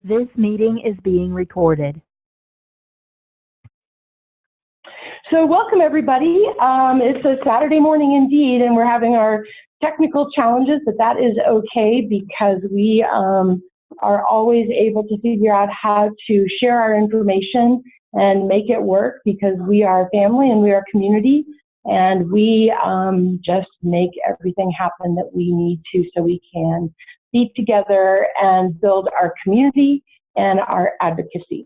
This meeting is being recorded. So welcome everybody. It's a Saturday morning indeed, and we're having our technical challenges, but that is okay because we are always able to figure out how to share our information and make it work because we are family and we are community, and we just make everything happen that we need to so we can be together and build our community and our advocacy.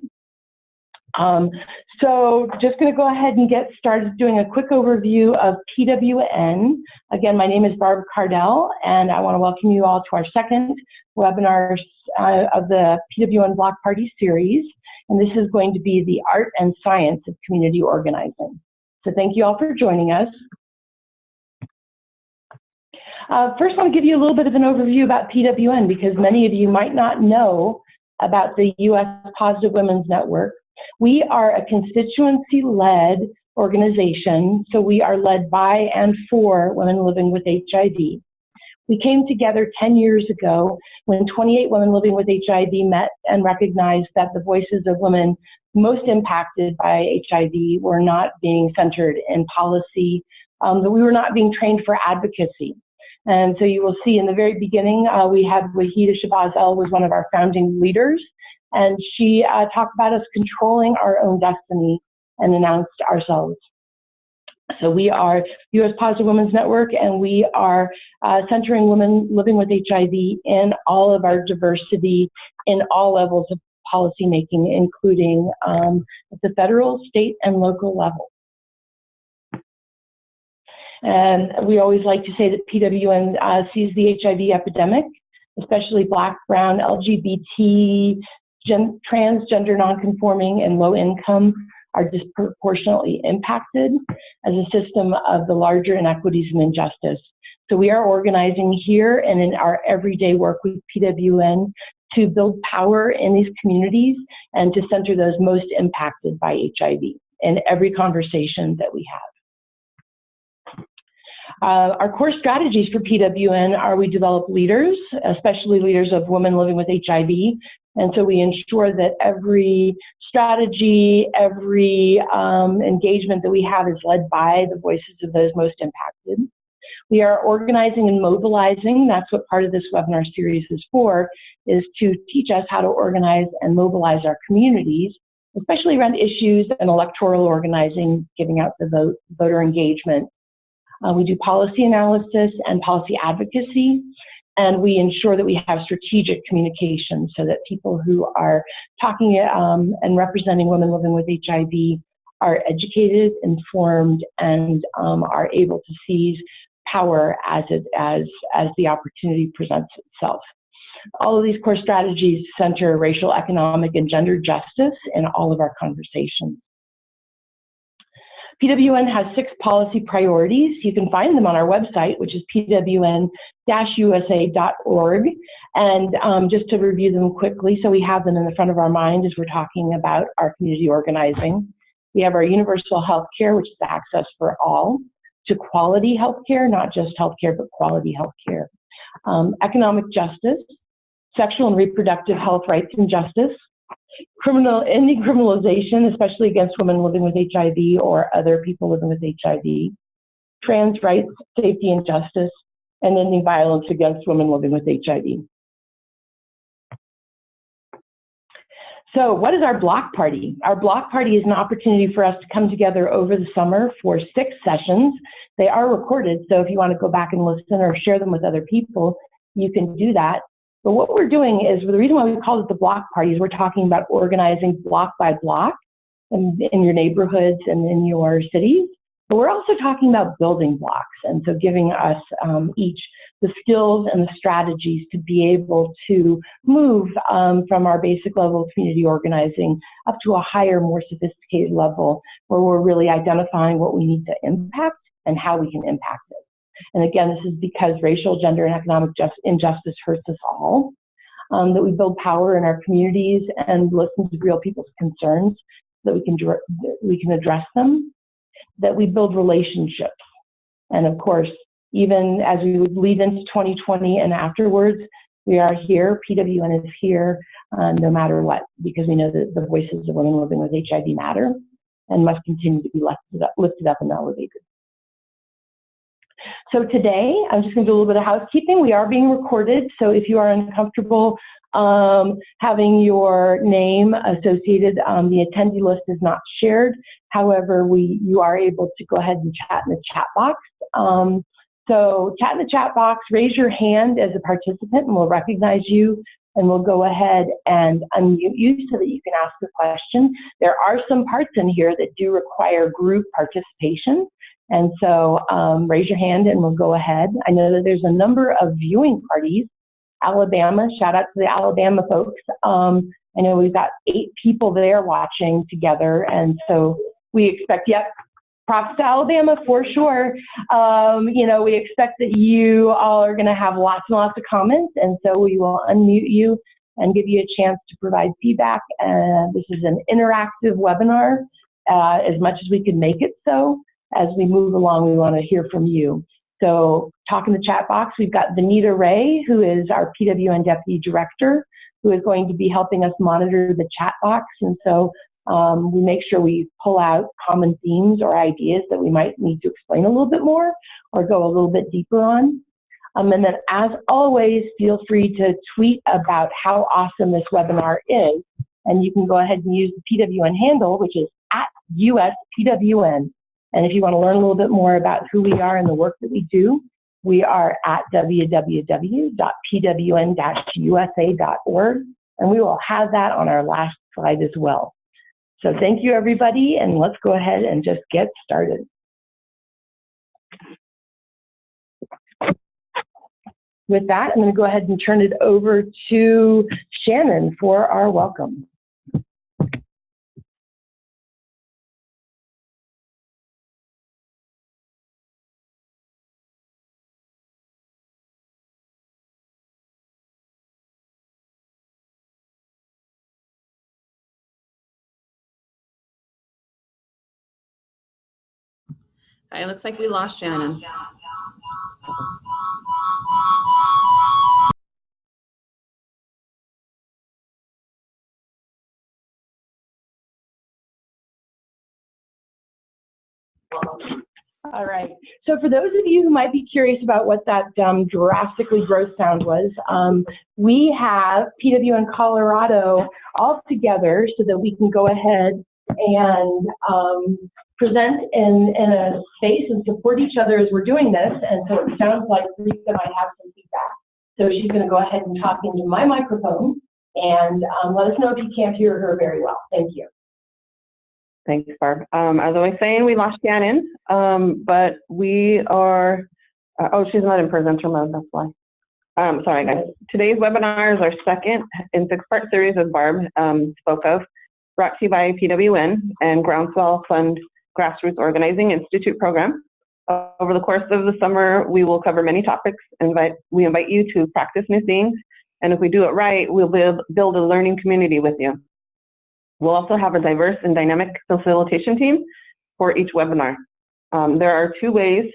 So just going to go ahead and get started doing a quick overview of PWN. Again, my name is Barb Cardell, and I want to welcome you all to our second webinar of the PWN Block Party series. And this is going to be the art and science of community organizing. So thank you all for joining us. First, I want to give you a little bit of an overview about PWN because many of you might not know about the U.S. Positive Women's Network. We are a constituency-led organization, so we are led by and for women living with HIV. We came together 10 years ago when 28 women living with HIV met and recognized that the voices of women most impacted by HIV were not being centered in policy, that we were not being trained for advocacy. And so you will see in the very beginning, we had Wahida Shabazz-El was one of our founding leaders, and she talked about us controlling our own destiny and announced ourselves. So we are U.S. Positive Women's Network, and we are centering women living with HIV in all of our diversity in all levels of policymaking, including at the federal, state, and local level. And we always like to say that PWN sees the HIV epidemic, especially Black, Brown, LGBT, transgender, nonconforming, and low income are disproportionately impacted as a system of the larger inequities and injustice. So we are organizing here and in our everyday work with PWN to build power in these communities and to center those most impacted by HIV in every conversation that we have. Our core strategies for PWN are we develop leaders, especially leaders of women living with HIV, and so we ensure that every strategy, every engagement that we have is led by the voices of those most impacted. We are organizing and mobilizing. That's what part of this webinar series is for, is to teach us how to organize and mobilize our communities, especially around issues and electoral organizing, giving out the vote, voter engagement. We do policy analysis and policy advocacy, and we ensure that we have strategic communication so that people who are talking and representing women living with HIV are educated, informed, and are able to seize power as the opportunity presents itself. All of these core strategies center racial, economic, and gender justice in all of our conversations. PWN has 6 policy priorities. You can find them on our website, which is pwn-usa.org. And just to review them quickly, so we have them in the front of our mind as we're talking about our community organizing. We have our universal health care, which is access for all to quality health care, not just health care, but quality health care. Economic justice, sexual and reproductive health rights and justice, ending criminalization, especially against women living with HIV or other people living with HIV, trans rights, safety and justice, and ending violence against women living with HIV. So what is our block party? Our block party is an opportunity for us to come together over the summer for 6 sessions. They are recorded, so if you want to go back and listen or share them with other people, you can do that. But what we're doing is, the reason why we call it the block party is we're talking about organizing block by block in your neighborhoods and in your cities. But we're also talking about building blocks, and so giving us each the skills and the strategies to be able to move from our basic level of community organizing up to a higher, more sophisticated level where we're really identifying what we need to impact and how we can impact it. And again, this is because racial, gender, and economic injustice hurts us all, that we build power in our communities and listen to real people's concerns, that we can address them, that we build relationships. And of course, even as we would lead into 2020 and afterwards, We are here, PWN is here, no matter what, because we know that the voices of women living with HIV matter and must continue to be lifted up and elevated. So today, I'm just going to do a little bit of housekeeping. We are being recorded, so if you are uncomfortable having your name associated, the attendee list is not shared. However, you are able to go ahead and chat in the chat box. So chat in the chat box, raise your hand as a participant, and we'll recognize you, and we'll go ahead and unmute you so that you can ask a question. There are some parts in here that do require group participation. And so raise your hand and we'll go ahead. I know that there's a number of viewing parties. Alabama, shout out to the Alabama folks. I know we've got 8 people there watching together. And so we expect, props to Alabama for sure. You know, we expect that you all are going to have lots and lots of comments. And so we will unmute you and give you a chance to provide feedback. This is an interactive webinar, as much as we can make it so. As we move along, we want to hear from you. So talk in the chat box. We've got Vanita Ray, who is our PWN Deputy Director, who is going to be helping us monitor the chat box. And so we make sure we pull out common themes or ideas that we might need to explain a little bit more or go a little bit deeper on. And then, as always, feel free to tweet about how awesome this webinar is. And you can go ahead and use the PWN handle, which is @USPWN. And if you want to learn a little bit more about who we are and the work that we do, we are at www.pwn-usa.org, and we will have that on our last slide as well. So thank you, everybody, and let's go ahead and just get started. With that, I'm going to go ahead and turn it over to Shannon for our welcome. It looks like we lost Shannon. All right. So for those of you who might be curious about what that drastically gross sound was, we have PWN Colorado all together so that we can go ahead and present in a space and support each other as we're doing this. And so it sounds like Rika might have some feedback. So she's going to go ahead and talk into my microphone and let us know if you can't hear her very well. Thank you. Thanks, Barb. As I was saying, we lost Shannon, but we are, oh, she's not in presenter mode, that's why. Sorry, guys. Today's webinar is our second in 6-part series, as Barb spoke of, brought to you by PWN and Groundswell Fund Grassroots Organizing Institute program. Over the course of the summer, we will cover many topics. We invite you to practice new things, and if we do it right, we'll build a learning community with you. We'll also have a diverse and dynamic facilitation team for each webinar. There are 2 ways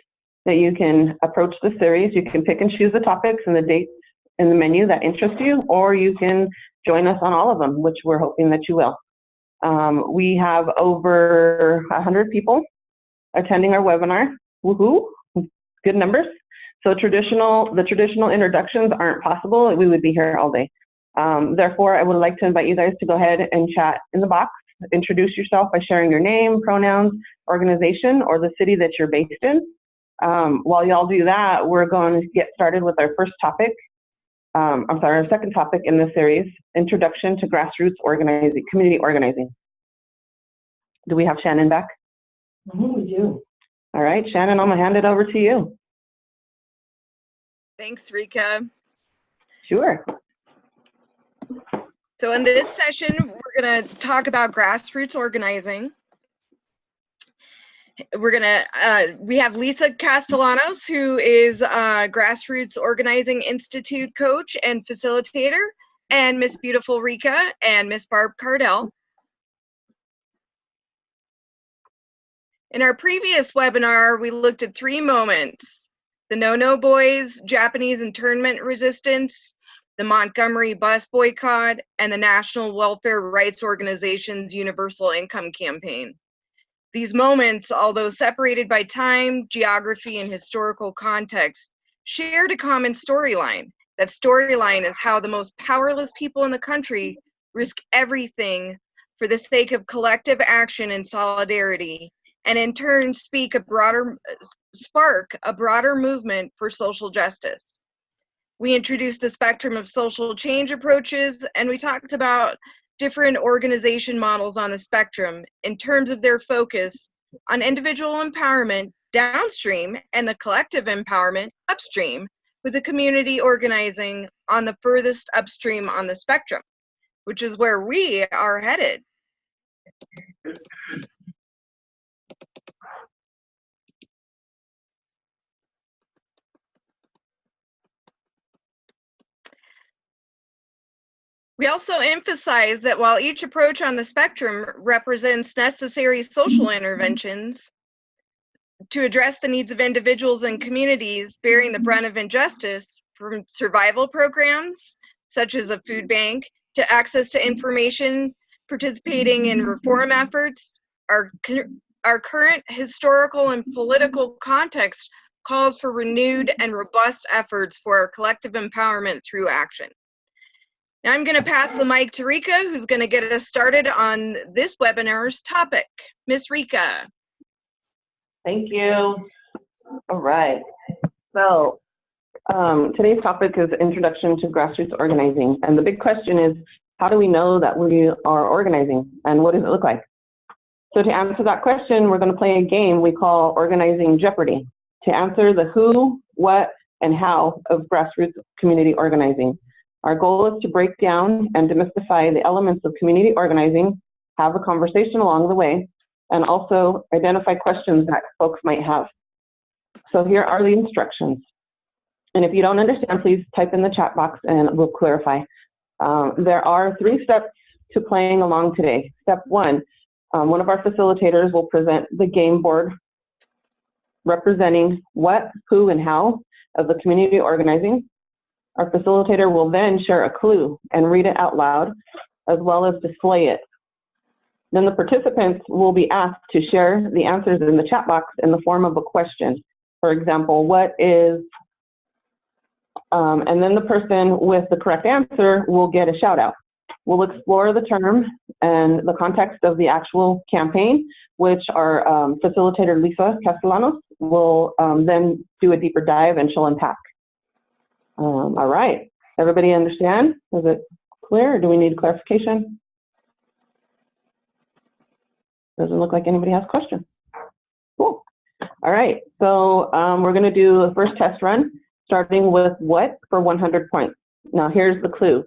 that you can approach the series. You can pick and choose the topics and the dates in the menu that interest you, or you can join us on all of them, which we're hoping that you will. We have over 100 people attending our webinar. Woohoo! Good numbers. So the traditional introductions aren't possible. We would be here all day. Therefore, I would like to invite you guys to go ahead and chat in the box. Introduce yourself by sharing your name, pronouns, organization, or the city that you're based in. While y'all do that, we're going to get started with our first topic. Our second topic in this series, Introduction to Grassroots Organizing, Community Organizing. Do we have Shannon back? We do. All right, Shannon, I'm gonna hand it over to you. Thanks, Rika. Sure. So in this session, we're going to talk about grassroots organizing. We have Lisa Castellanos, who is a Grassroots Organizing Institute coach and facilitator, and Miss Beautiful Rika and Miss Barb Cardell. In our previous webinar, we looked at 3 moments: the no-no boys, Japanese internment resistance, the Montgomery bus boycott, and the National Welfare Rights Organization's Universal Income Campaign. These moments, although separated by time, geography, and historical context, shared a common storyline. That storyline is how the most powerless people in the country risk everything for the sake of collective action and solidarity, and in turn spark a broader movement for social justice. We introduced the spectrum of social change approaches, and we talked about different organization models on the spectrum in terms of their focus on individual empowerment downstream and the collective empowerment upstream, with the community organizing on the furthest upstream on the spectrum, which is where we are headed. We also emphasize that while each approach on the spectrum represents necessary social interventions to address the needs of individuals and communities bearing the brunt of injustice, from survival programs, such as a food bank, to access to information, participating in reform efforts, our current historical and political context calls for renewed and robust efforts for our collective empowerment through action. Now I'm going to pass the mic to Rika, who's going to get us started on this webinar's topic. Miss Rika. Thank you. All right. So today's topic is Introduction to Grassroots Organizing. And the big question is, how do we know that we are organizing, and what does it look like? So to answer that question, we're going to play a game we call Organizing Jeopardy to answer the who, what, and how of grassroots community organizing. Our goal is to break down and demystify the elements of community organizing, have a conversation along the way, and also identify questions that folks might have. So here are the instructions. And if you don't understand, please type in the chat box and we'll clarify. There are 3 steps to playing along today. Step 1, one of our facilitators will present the game board representing what, who, and how of the community organizing. Our facilitator will then share a clue and read it out loud, as well as display it. Then the participants will be asked to share the answers in the chat box in the form of a question. For example, what is, and then the person with the correct answer will get a shout out. We'll explore the term and the context of the actual campaign, which our facilitator Lisa Castellanos will then do a deeper dive and she'll unpack. All right, everybody understand? Is it clear, or do we need clarification? Doesn't look like anybody has questions. Cool. All right, so we're going to do the first test run, starting with what for 100 points. Now here's the clue.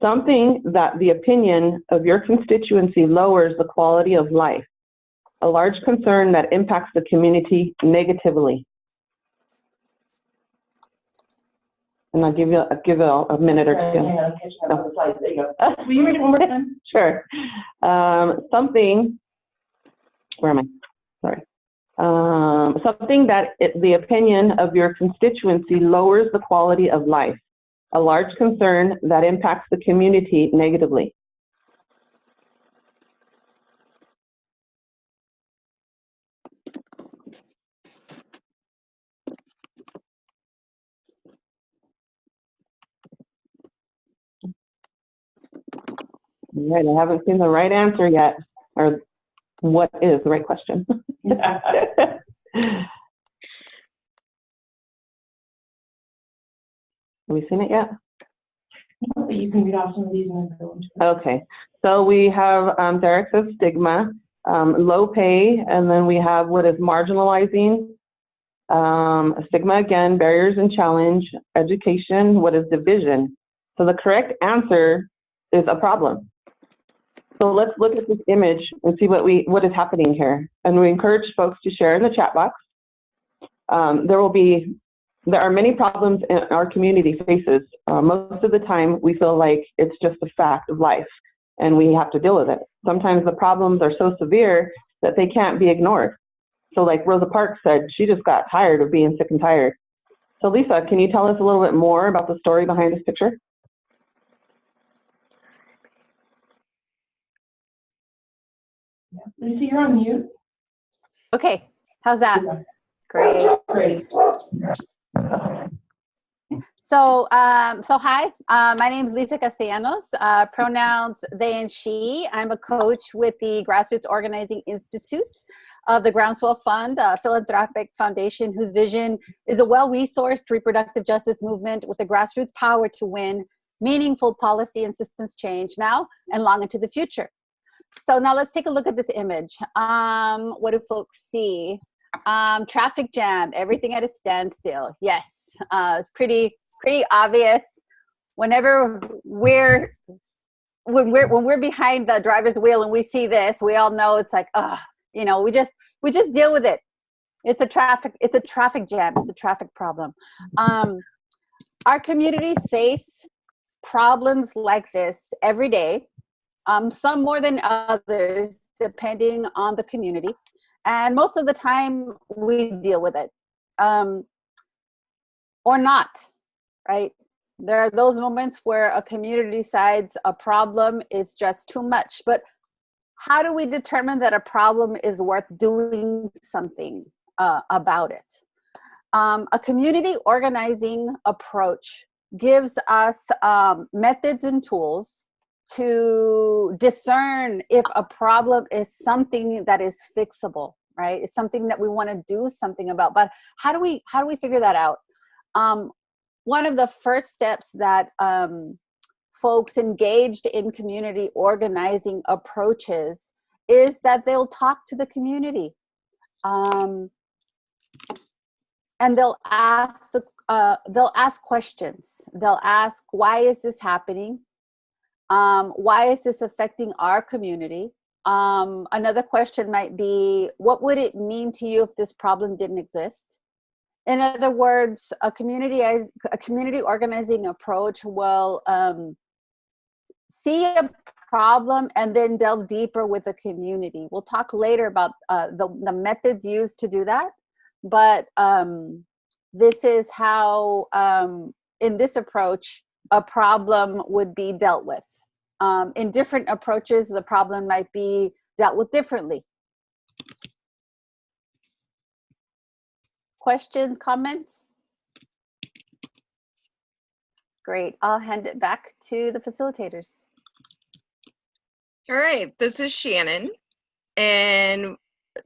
Something that the opinion of your constituency lowers the quality of life. A large concern that impacts the community negatively. And I'll give you a minute or two. Hang on, I'm catching up on the slides. There you go. Will you read it one more time? Sure. Something, where am I? Sorry. Something that the opinion of your constituency lowers the quality of life. A large concern that impacts the community negatively. All right, I haven't seen the right answer yet, or what is the right question? Have we seen it yet? You can read off some of these and then go into it. Okay, so we have Derek says stigma, low pay, and then we have what is marginalizing, stigma again, barriers and challenge, education, what is division. So the correct answer is a problem. So let's look at this image and see what is happening here. And we encourage folks to share in the chat box. There are many problems in our community faces. Most of the time, we feel like it's just a fact of life, and we have to deal with it. Sometimes the problems are so severe that they can't be ignored. So like Rosa Parks said, she just got tired of being sick and tired. So Lisa, can you tell us a little bit more about the story behind this picture? Lucy, you're on mute. Okay, how's that? Yeah. Great. Great. So, hi, my name is Lisa Castellanos, pronouns they and she. I'm a coach with the Grassroots Organizing Institute of the Groundswell Fund, a philanthropic foundation whose vision is a well-resourced reproductive justice movement with the grassroots power to win meaningful policy and systems change now and long into the future. So now let's take a look at this image. What do folks see? Traffic jam, everything at a standstill. Yes, it's pretty obvious. Whenever when we're behind the driver's wheel and we see this, we all know it's like, you know, we just deal with it. It's a traffic jam. It's a traffic problem. Our communities face problems like this every day. Some more than others, depending on the community. And most of the time we deal with it, or not, right? There are those moments where a community decides a problem is just too much, but how do we determine that a problem is worth doing something about it? A community organizing approach gives us methods and tools to discern if a problem is something that is fixable, right? It's something that we want to do something about. But how do we figure that out? One of the first steps that folks engaged in community organizing approaches is that they'll talk to the community, and they'll ask questions. They'll ask, why is this happening? Why is this affecting our community? Another question might be, what would it mean to you if this problem didn't exist? In other words, a community organizing approach will see a problem and then delve deeper with the community. We'll talk later about the methods used to do that, but this is how, in this approach, a problem would be dealt with. In different approaches, the problem might be dealt with differently. Questions, comments? Great, I'll hand it back to the facilitators. All right, this is Shannon. And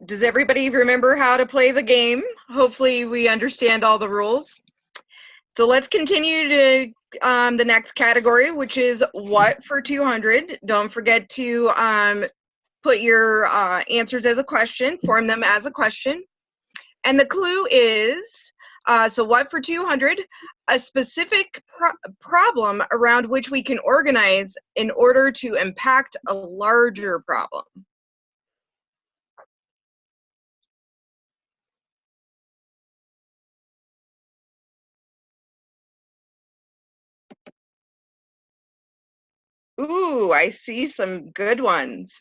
does everybody remember how to play the game? Hopefully we understand all the rules. So let's continue to the next category, which is what for 200. Don't forget to put your answers as a question, form them as a question. And the clue is, so what for 200, a specific problem around which we can organize in order to impact a larger problem. Ooh, I see some good ones.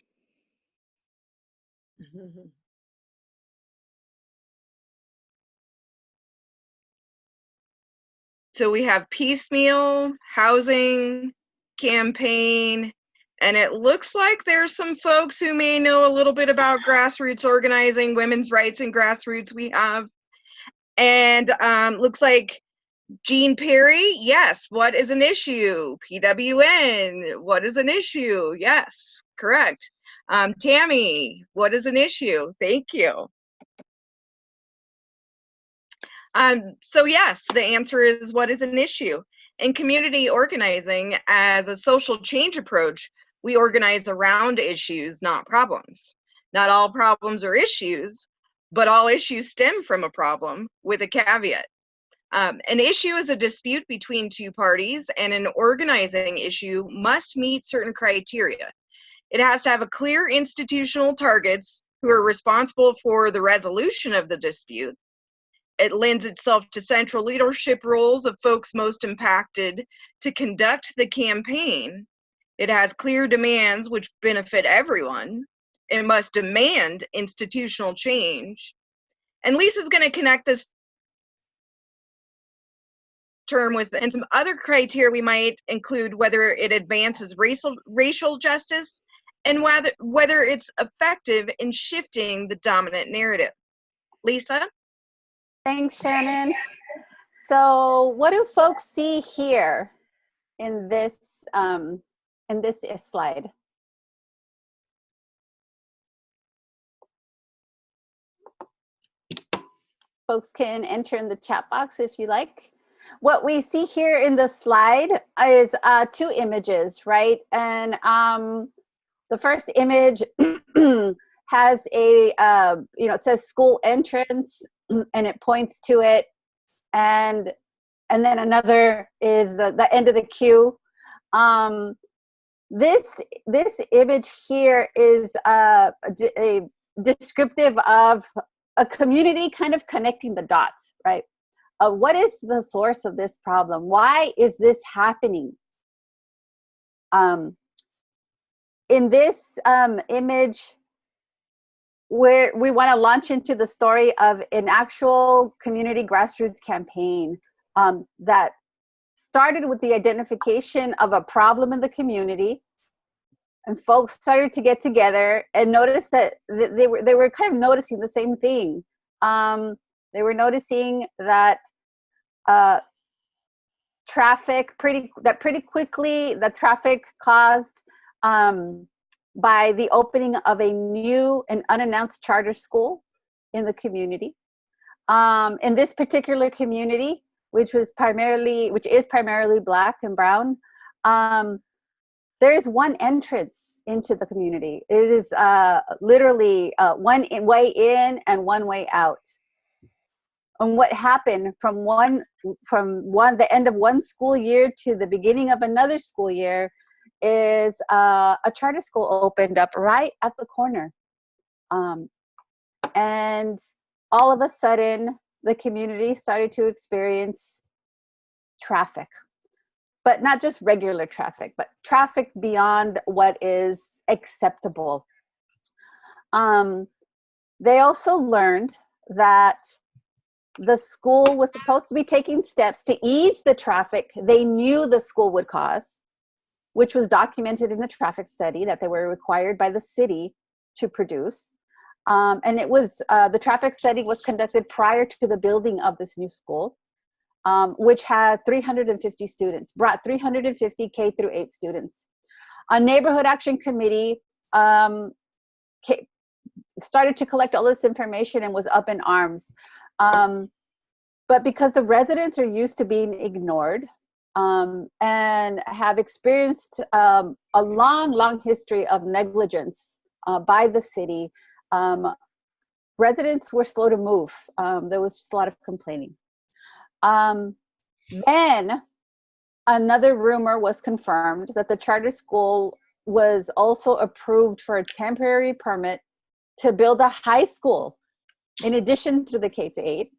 So we have piecemeal, housing, campaign, and it looks like there's some folks who may know a little bit about grassroots organizing, women's rights and grassroots we have. And looks like Jean Perry, yes, what is an issue? PWN, what is an issue? Yes, correct. Tammy, what is an issue? Thank you. So yes, the answer is what is an issue. In community organizing as a social change approach, we organize around issues, not problems. Not all problems are issues, but all issues stem from a problem with a caveat. An issue is a dispute between two parties, and an organizing issue must meet certain criteria. It has to have a clear institutional targets who are responsible for the resolution of the dispute. It lends itself to central leadership roles of folks most impacted to conduct the campaign. It has clear demands which benefit everyone. It must demand institutional change. And Lisa's going to connect this term with, and some other criteria we might include, whether it advances racial justice, and whether it's effective in shifting the dominant narrative. Lisa? Thanks, Shannon. So what do folks see here in this slide? Folks can enter in the chat box if you like. What we see here in the slide is two images, right? And the first image has a, it says school entrance, and it points to it. And then another is the end of the queue. This image here is a descriptive of a community kind of connecting the dots, right? What is the source of this problem? Why is this happening? In this image, where we want to launch into the story of an actual community grassroots campaign that started with the identification of a problem in the community, and folks started to get together and notice that they were kind of noticing the same thing. They were noticing that pretty quickly the traffic caused by the opening of a new and unannounced charter school in the community. In this particular community, which is primarily Black and brown, there is one entrance into the community. It is literally one way in and one way out. And what happened from the end of one school year to the beginning of another school year is a charter school opened up right at the corner. And all of a sudden, the community started to experience traffic. But not just regular traffic, but traffic beyond what is acceptable. They also learned that the school was supposed to be taking steps to ease the traffic they knew the school would cause, which was documented in the traffic study that they were required by the city to produce. And it was, the traffic study was conducted prior to the building of this new school. Which had 350 students, brought 350 K through 8 students. A neighborhood action committee started to collect all this information and was up in arms. But because the residents are used to being ignored and have experienced a long history of negligence by the city, residents were slow to move. There was just a lot of complaining. Then another rumor was confirmed that the charter school was also approved for a temporary permit to build a high school in addition to the K-8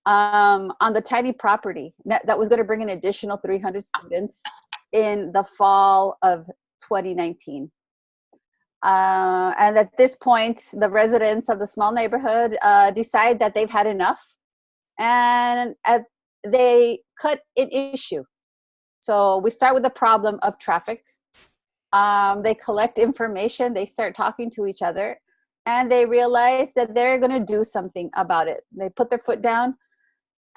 on the tiny property that was going to bring an additional 300 students in the fall of 2019. And at this point, the residents of the small neighborhood decide that they've had enough, and they cut an issue. So we start with the problem of traffic. They collect information, they start talking to each other, and they realize that they're going to do something about it. They put their foot down,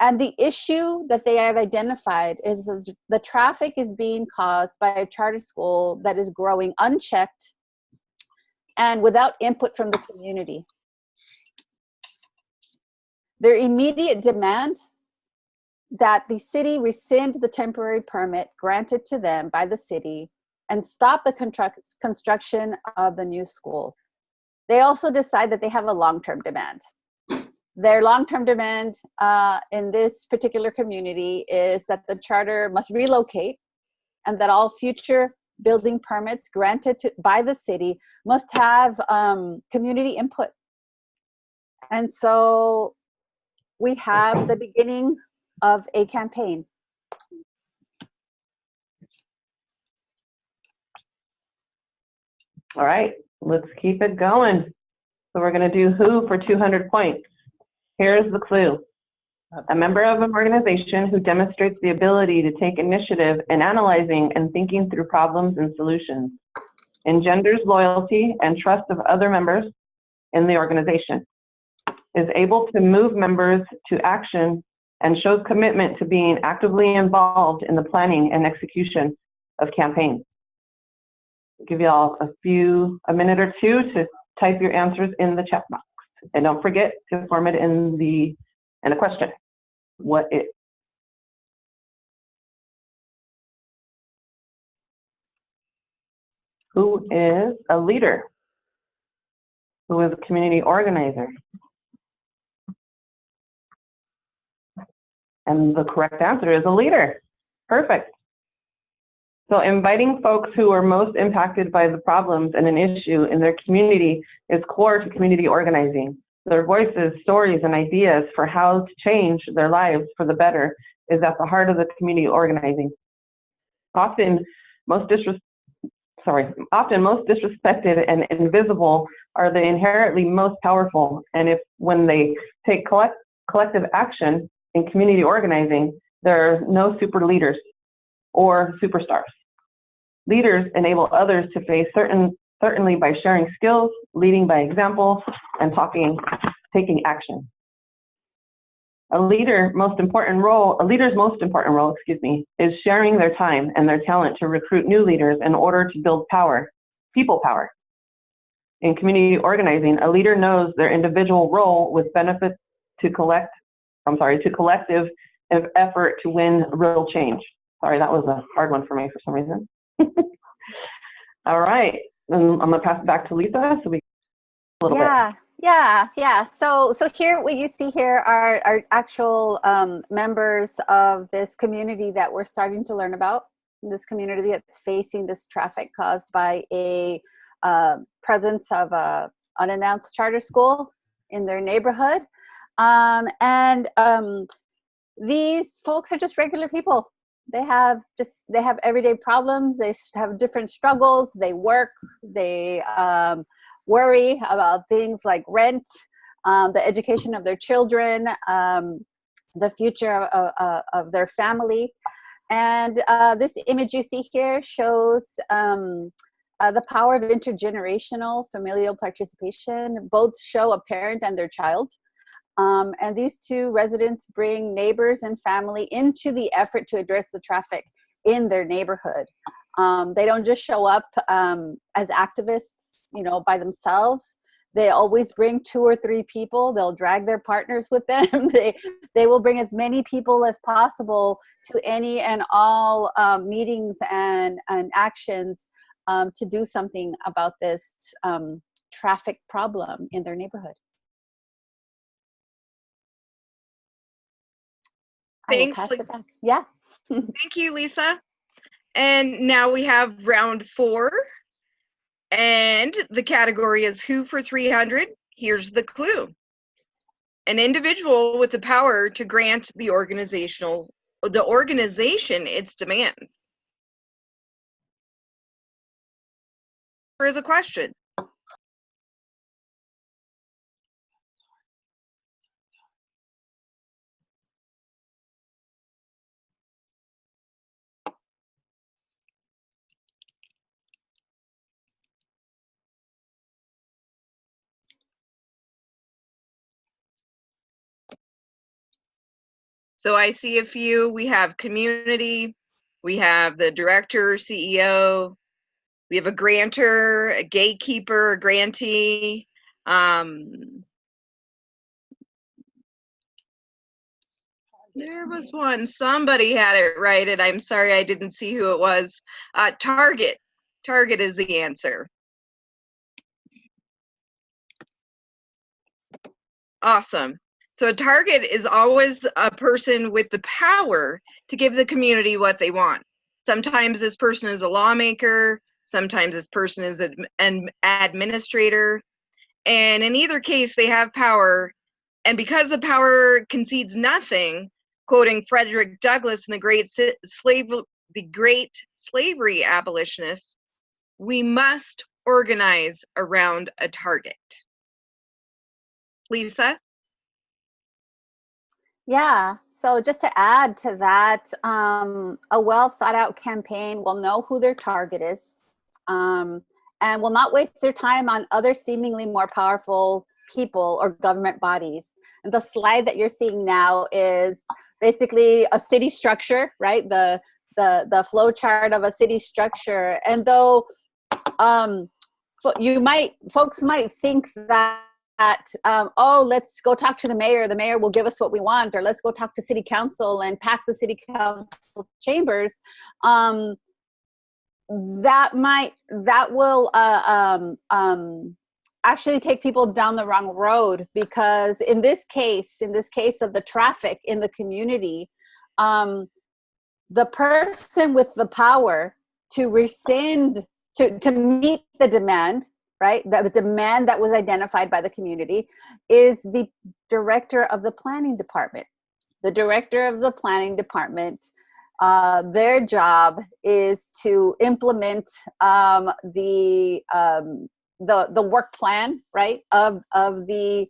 and the issue that they have identified is the traffic is being caused by a charter school that is growing unchecked and without input from the community. Their immediate demand that the city rescind the temporary permit granted to them by the city and stop the construction of the new school. They also decide that they have a long-term demand. Their long-term demand in this particular community is that the charter must relocate and that all future building permits granted by the city must have community input. And so we have the beginning of a campaign. All right, let's keep it going. So we're going to do who for 200 points. Here's the clue. A member of an organization who demonstrates the ability to take initiative in analyzing and thinking through problems and solutions. engenders loyalty and trust of other members in the organization, is able to move members to action, and shows commitment to being actively involved in the planning and execution of campaigns. I'll give you all a minute or two to type your answers in the chat box. And don't forget to form it in the question. What is? Who is a leader? Who is a community organizer? And the correct answer is a leader. Perfect. So inviting folks who are most impacted by the problems and an issue in their community is core to community organizing. Their voices, stories, and ideas for how to change their lives for the better is at the heart of the community organizing. Often most disrespected and invisible are the inherently most powerful. And when they take collective action in community organizing, there are no super leaders or superstars. Leaders enable others to face certainly by sharing skills, leading by example, and taking action. A leader's most important role, is sharing their time and their talent to recruit new leaders in order to build power, people power. In community organizing, a leader knows their individual role with benefits to collective effort to win real change. Sorry, that was a hard one for me for some reason. All right, and I'm gonna pass it back to Lisa so we a little bit. Yeah. So here, what you see here are actual members of this community that we're starting to learn about. This community that's facing this traffic caused by a presence of a unannounced charter school in their neighborhood. These folks are just regular people. They have everyday problems. They have different struggles. They work. They worry about things like rent, the education of their children, the future of their family. And this image you see here shows the power of intergenerational familial participation. Both show a parent and their child. And these two residents bring neighbors and family into the effort to address the traffic in their neighborhood. They don't just show up as activists, by themselves. They always bring 2 or 3 people. They'll drag their partners with them. They will bring as many people as possible to any and all meetings and actions to do something about this traffic problem in their neighborhood. Thanks. Yeah. Thank you, Lisa. And now we have round 4. And the category is Who for 300? Here's the clue. An individual with the power to grant the organization its demands. Here is a question. So I see a few. We have community, we have the director, CEO, we have a grantor, a gatekeeper, a grantee. There was one, somebody had it right, and I'm sorry I didn't see who it was. Target is the answer. Awesome. So a target is always a person with the power to give the community what they want. Sometimes this person is a lawmaker, sometimes this person is an administrator, and in either case they have power, and because the power concedes nothing, quoting Frederick Douglass in the great slavery abolitionists, we must organize around a target. Lisa? Yeah, so just to add to that, a well thought out campaign will know who their target is. and will not waste their time on other seemingly more powerful people or government bodies. And the slide that you're seeing now is basically a city structure, right? The flow chart of a city structure. And though folks might think that oh, let's go talk to the mayor will give us what we want, or let's go talk to city council and pack the city council chambers, that will actually take people down the wrong road, because in this case of the traffic in the community, the person with the power to rescind, to meet the demand, right? The demand that was identified by the community is the director of the planning department. The director of the planning department, their job is to implement the work plan, right, of the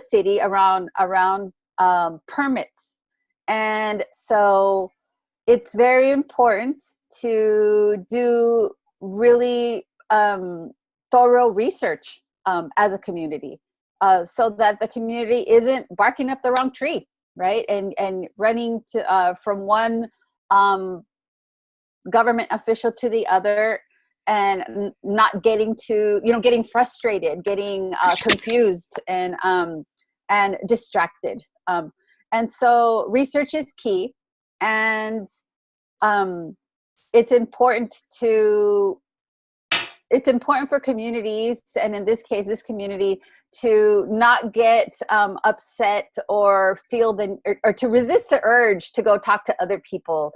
city around permits. And so it's very important to do really thorough research as a community, so that the community isn't barking up the wrong tree, right? And running to from one government official to the other, and not getting getting frustrated, getting confused, and distracted. And so research is key, and it's important for communities, and in this case, this community, to not get upset or feel or to resist the urge to go talk to other people.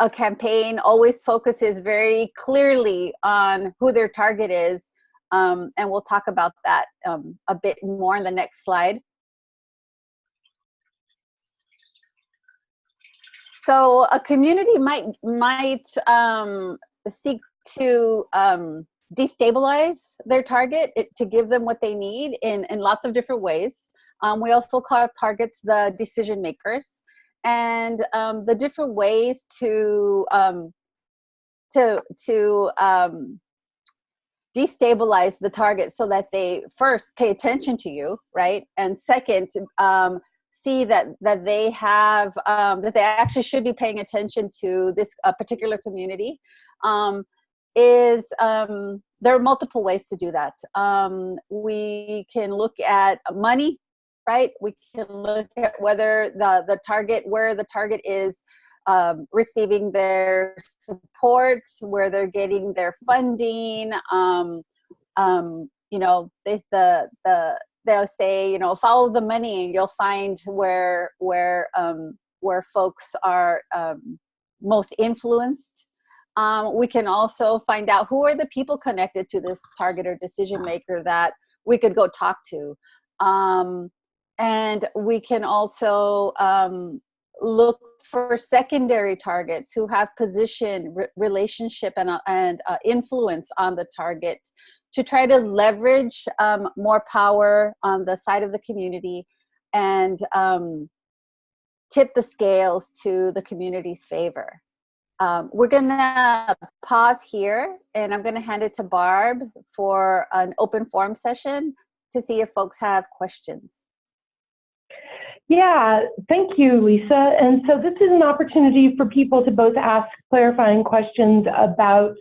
A campaign always focuses very clearly on who their target is, and we'll talk about that a bit more in the next slide. So a community might seek to destabilize their target, to give them what they need in lots of different ways. We also call our targets the decision makers, and the different ways to destabilize the target, so that they first pay attention to you, right? And second, see that they have that they actually should be paying attention to this particular community. There are multiple ways to do that. We can look at money, right? We can look at whether where the target is receiving their support, where they're getting their funding. They'll say, follow the money, and you'll find where folks are most influenced. We can also find out who are the people connected to this target or decision maker that we could go talk to. And we can also look for secondary targets who have position, relationship, and influence on the target, to try to leverage more power on the side of the community, and tip the scales to the community's favor. We're gonna pause here, and I'm gonna hand it to Barb for an open forum session to see if folks have questions. Yeah, thank you, Lisa. And so this is an opportunity for people to both ask clarifying questions about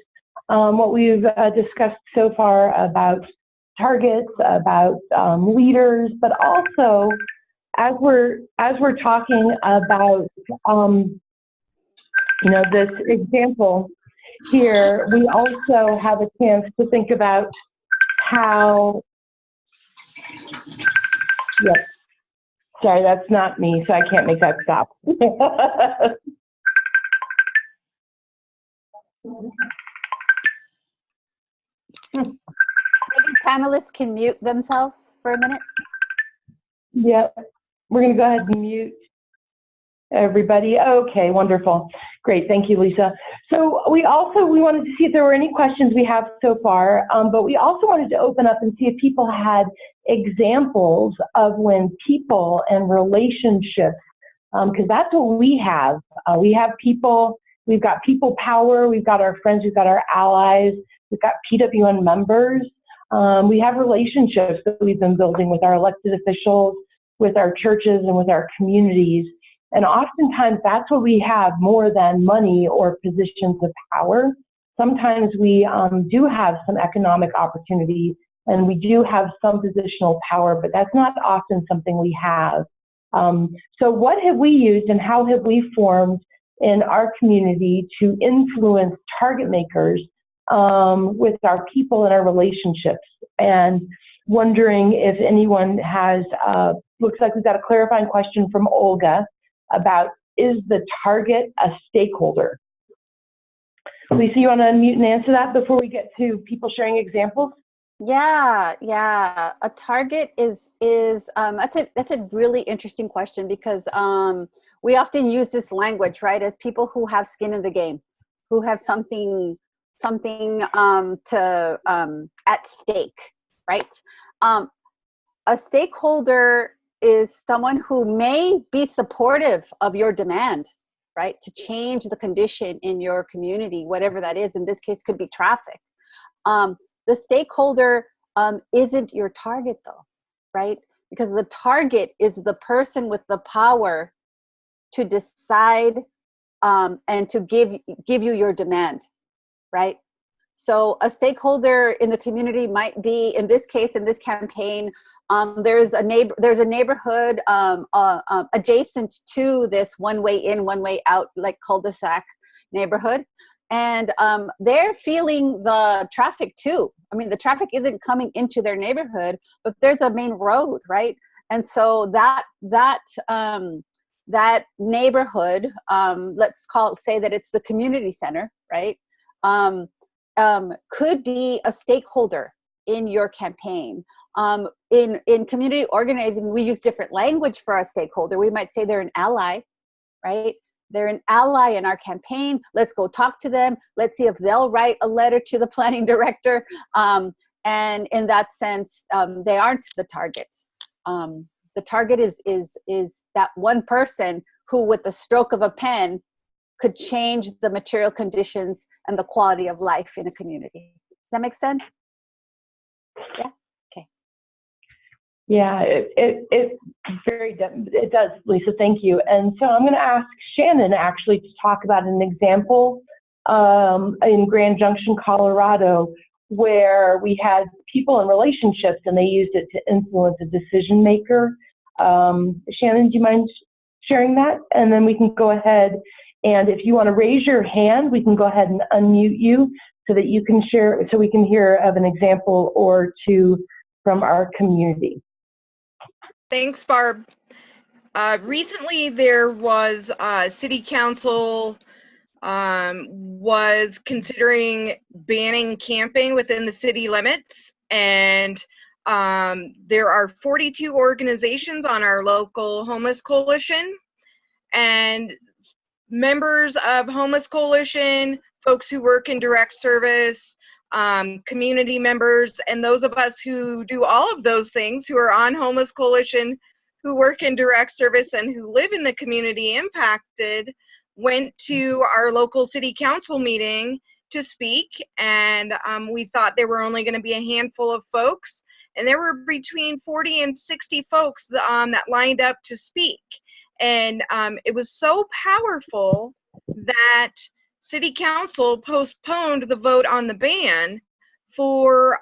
what we've discussed so far about targets, about leaders, but also as we're talking about this example here, we also have a chance to think about how. Yep. Sorry, that's not me, so I can't make that stop. Maybe panelists can mute themselves for a minute. Yep, we're going to go ahead and mute everybody. Okay, wonderful. Great, thank you, Lisa. So we wanted to see if there were any questions we have so far, but we also wanted to open up and see if people had examples of when people and relationships, because that's what we have. We have people, We've got people power, we've got our friends, we've got our allies, we've got PWN members. We have relationships that we've been building with our elected officials, with our churches, and with our communities. And oftentimes that's what we have more than money or positions of power. Sometimes we do have some economic opportunity and we do have some positional power, but that's not often something we have. So what have we used and how have we formed in our community to influence target makers with our people and our relationships? And wondering if anyone has, looks like we've got a clarifying question from Olga about, is the target a stakeholder? Lisa, you want to unmute and answer that before we get to people sharing examples? Yeah. A target is that's a really interesting question, because we often use this language, right, as people who have skin in the game, who have something to at stake, right? A stakeholder is someone who may be supportive of your demand, right, to change the condition in your community, whatever that is. In this case, could be traffic. The stakeholder isn't your target, though, right? Because the target is the person with the power to decide and to give you your demand, right? So a stakeholder in the community might be, in this case, in this campaign, there's a neighborhood adjacent to this one way in, one way out, like cul-de-sac neighborhood. And they're feeling the traffic too. I mean, the traffic isn't coming into their neighborhood, but there's a main road, right? And so that neighborhood, let's say that it's the community center, right? Could be a stakeholder in your campaign. In community organizing, we use different language for a stakeholder. We might say they're an ally, right? They're an ally in our campaign. Let's go talk to them. Let's see if they'll write a letter to the planning director. And in that sense, they aren't the target. The target is that one person who, with the stroke of a pen, could change the material conditions and the quality of life in a community. Does that make sense? Yeah. Okay. Yeah, it does, Lisa. Thank you. And so I'm going to ask Shannon actually to talk about an example in Grand Junction, Colorado, where we had people in relationships and they used it to influence a decision maker. Shannon, do you mind sharing that? And then we can go ahead, and if you want to raise your hand, we can go ahead and unmute you so that you can share, so we can hear of an example or two from our community. Thanks, Barb. Recently, there was City Council was considering banning camping within the city limits, and there are 42 organizations on our local homeless coalition, and members of homeless coalition, folks who work in direct service, community members, and those of us who do all of those things, who are on homeless coalition, who work in direct service, and who live in the community impacted, went to our local city council meeting to speak. And we thought there were only going to be a handful of folks, and there were between 40 and 60 folks that lined up to speak. And it was so powerful that City Council postponed the vote on the ban for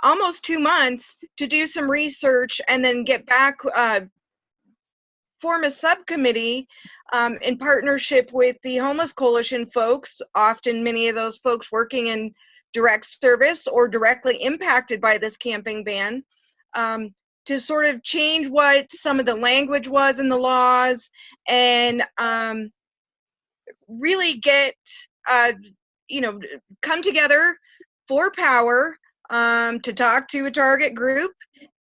almost 2 months to do some research and then get back, form a subcommittee in partnership with the Homeless Coalition folks, often many of those folks working in direct service or directly impacted by this camping ban, to sort of change what some of the language was in the laws and really get, come together for power to talk to a target group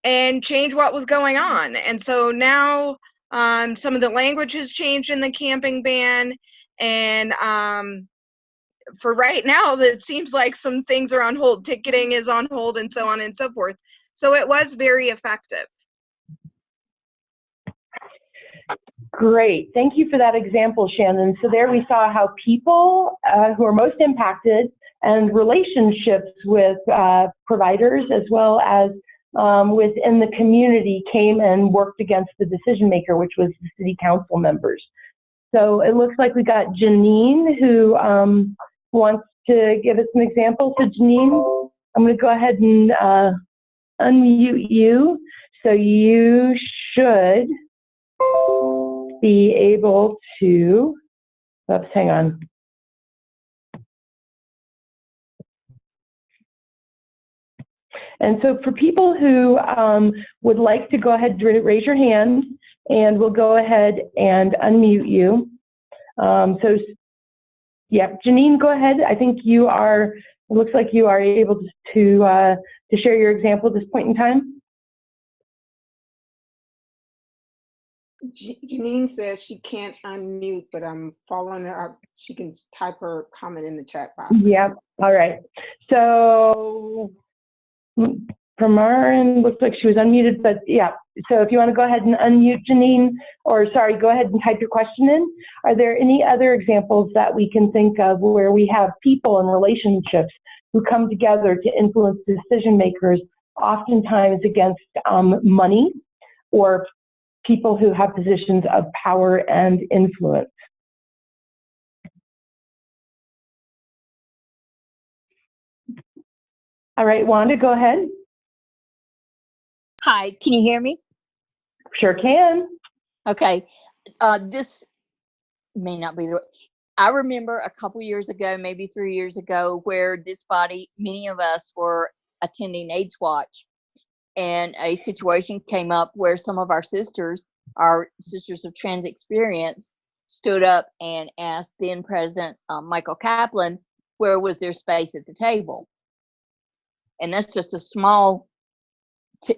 and change what was going on. And so now some of the language has changed in the camping ban, and for right now, it seems like some things are on hold. Ticketing is on hold and so on and so forth. So it was very effective. Great. Thank you for that example, Shannon. So there we saw how people who are most impacted and relationships with providers as well as within the community came and worked against the decision maker, which was the city council members. So it looks like we got Janine who wants to give us an example. So Janine, I'm going to go ahead and unmute you. So you should be able to, oops, hang on. And so for people who would like to go ahead and raise your hand, and we'll go ahead and unmute you. So, yeah, Janine, go ahead. I think you are, it looks like you are able to share your example at this point in time. Janine says she can't unmute, but I'm following her up. She can type her comment in the chat box. Yep. All right. So from our end, looks like she was unmuted, but yeah. So if you want to go ahead and unmute Janine, or sorry, go ahead and type your question in. Are there any other examples that we can think of where we have people and relationships who come together to influence decision makers, oftentimes against money or people who have positions of power and influence? All right, Wanda, go ahead. Hi, can you hear me? Sure can. Okay, this may not be the. I remember a couple years ago, maybe 3 years ago, where this body, many of us were attending AIDS Watch, and a situation came up where some of our sisters of trans experience, stood up and asked then President Michael Kaplan, where was their space at the table? And that's just a small,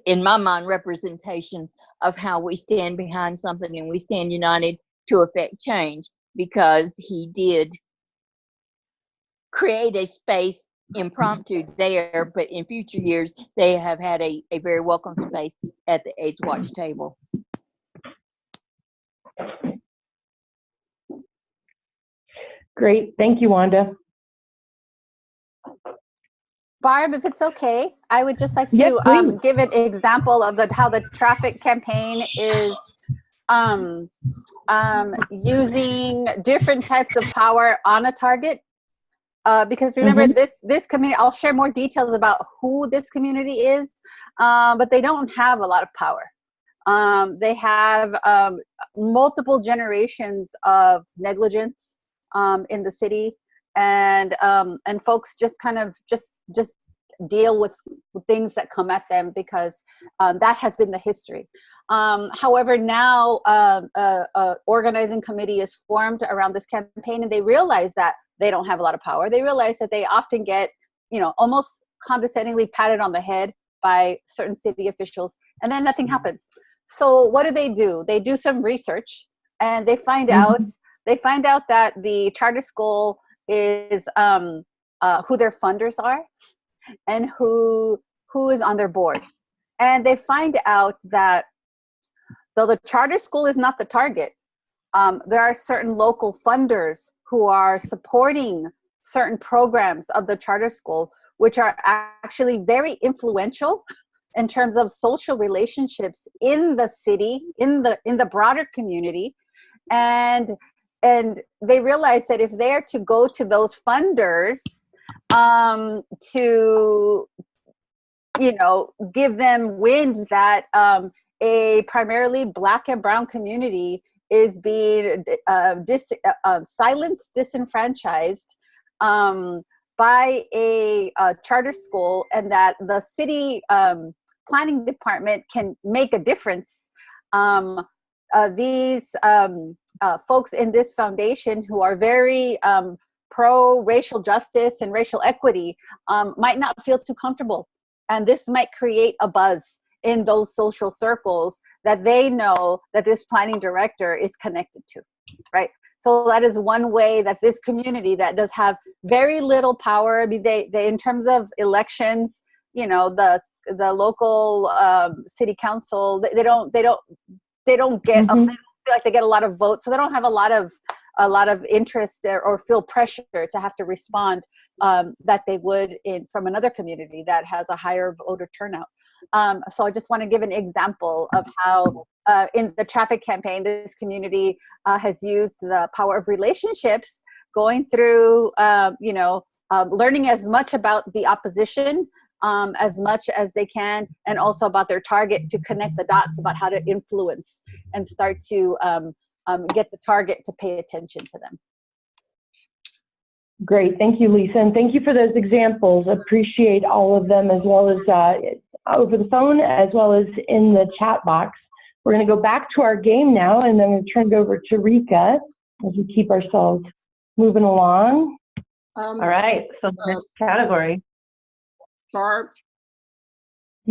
in my mind, representation of how we stand behind something and we stand united to affect change, because he did create a space impromptu there, but in future years, they have had a very welcome space at the AIDS Watch table. Great, thank you, Wanda. Barb, if it's okay, I would just like Yes, to give an example of how the traffic campaign is using different types of power on a target. Because remember, this community, I'll share more details about who this community is, but they don't have a lot of power. They have multiple generations of negligence in the city, and folks just kind of just deal with things that come at them, because that has been the history. However, now a organizing committee is formed around this campaign, and they realize that they don't have a lot of power. They realize that they often get, almost condescendingly patted on the head by certain city officials, and then nothing happens. So what do? They do some research, and they find out that the charter school is who their funders are and who is on their board. And they find out that though the charter school is not the target, there are certain local funders who are supporting certain programs of the charter school, which are actually very influential in terms of social relationships in the city, in the broader community. And they realize that if they are to go to those funders to give them wind that a primarily Black and brown community is being silenced, disenfranchised by a charter school, and that the city planning department can make a difference. These folks in this foundation, who are very pro-racial justice and racial equity, might not feel too comfortable. And this might create a buzz in those social circles that they know that this planning director is connected to, right? So that is one way that this community that does have very little power, I mean, they in terms of elections, the local city council, they don't get a little feel like they get a lot of votes, so they don't have a lot of interest or feel pressure to have to respond that they would from another community that has a higher voter turnout. So I just want to give an example of how in the traffic campaign, this community has used the power of relationships, going through, learning as much about the opposition as much as they can, and also about their target, to connect the dots about how to influence and start to get the target to pay attention to them. Great, thank you, Lisa, and thank you for those examples. Appreciate all of them, as well as over the phone, as well as in the chat box. We're going to go back to our game now, and then I'm going to turn it over to Rika as we keep ourselves moving along. All right, so the next category. Barb,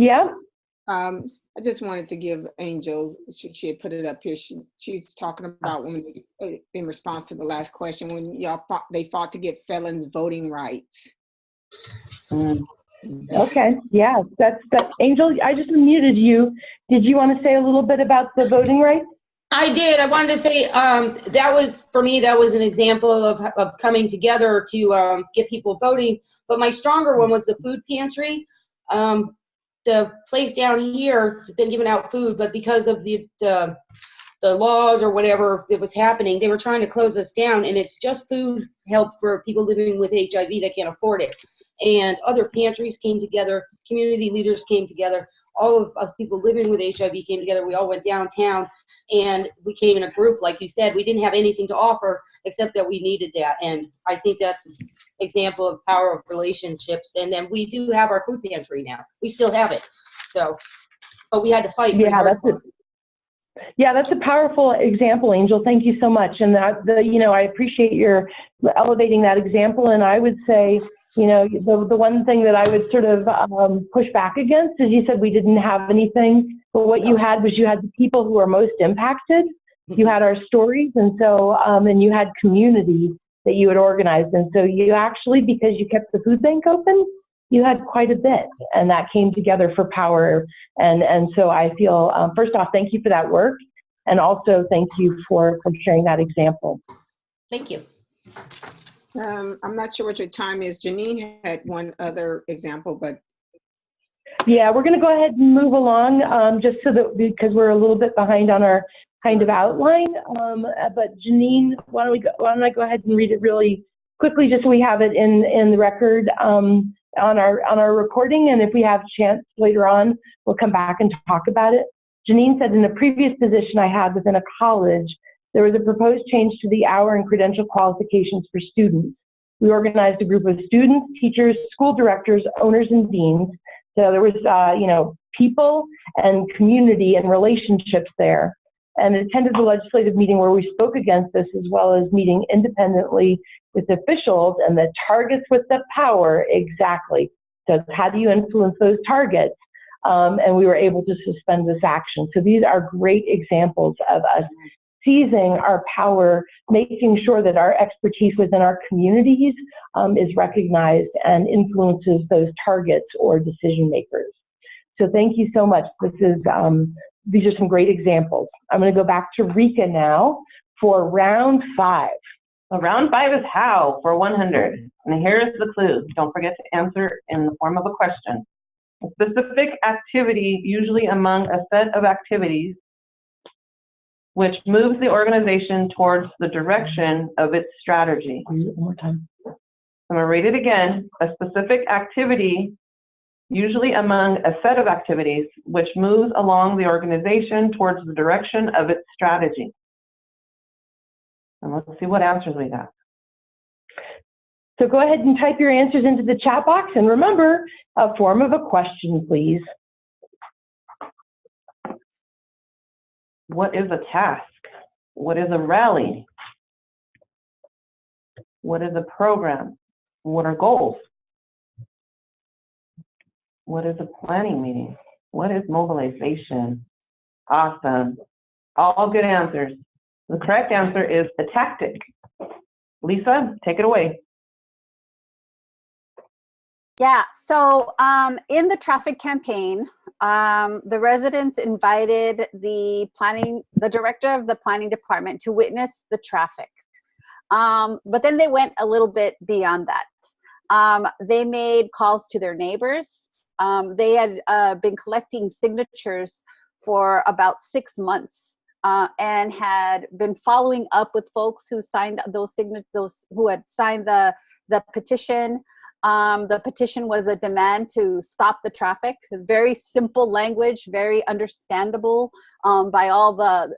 Yeah. I just wanted to give Angel, she had put it up here. She's talking about when, in response to the last question, when they fought to get felons voting rights. Okay. Yeah. That's Angel. I just muted you. Did you want to say a little bit about the voting rights? I did. I wanted to say that was, for me, that was an example of coming together to get people voting. But my stronger one was the food pantry. The place down here has been giving out food, but because of the laws or whatever that was happening, they were trying to close us down, and it's just food help for people living with HIV that can't afford it. And other pantries came together, community leaders came together, all of us people living with HIV came together. We all went downtown, and we came in a group, like you said. We didn't have anything to offer except that we needed that, and I think that's an example of power of relationships. And then we do have our food pantry now. We still have it, so, but we had to fight. Yeah, that's a powerful example, Angel. Thank you so much. And I appreciate your elevating that example. And I would say, the one thing that I would sort of push back against is, you said we didn't have anything, but what you had was, you had the people who are most impacted. You had our stories, and so and you had community that you had organized, and so you actually, because you kept the food bank open, you had quite a bit, and that came together for power. And so I feel, first off, thank you for that work, and also thank you for sharing that example. Thank you. I'm not sure what your time is. Janine had one other example, but. Yeah, we're going to go ahead and move along, just so that, because we're a little bit behind on our kind of outline. But Janine, why don't I go ahead and read it really quickly, just so we have it in the record on our recording, and if we have a chance later on, we'll come back and talk about it. Janine said, in a previous position I had within a college, there was a proposed change to the hour and credential qualifications for students. We organized a group of students, teachers, school directors, owners, and deans. So there was, people and community and relationships there, and attended the legislative meeting where we spoke against this, as well as meeting independently with officials and the targets with the power. Exactly. So how do you influence those targets? And we were able to suspend this action. So these are great examples of us seizing our power, making sure that our expertise within our communities is recognized and influences those targets or decision makers. So thank you so much. These are some great examples. I'm going to go back to Rika now for round 5. Well, round 5 is how for 100. And here's the clue. Don't forget to answer in the form of a question. A specific activity, usually among a set of activities, which moves the organization towards the direction of its strategy. One more time. I'm going to read it again. A specific activity, usually among a set of activities, which moves along the organization towards the direction of its strategy. And let's see what answers we got. So go ahead and type your answers into the chat box, and remember, a form of a question, please. What is a task? What is a rally? What is a program? What are goals? What is a planning meeting? What is mobilization? Awesome. All good answers. The correct answer is a tactic. Lisa, take it away. Yeah, so in the traffic campaign, the residents invited the director of the planning department to witness the traffic. But then they went a little bit beyond that. They made calls to their neighbors. They had been collecting signatures for about 6 months and had been following up with folks who signed those who had signed the petition. The petition was a demand to stop the traffic. Very simple language, very understandable by all the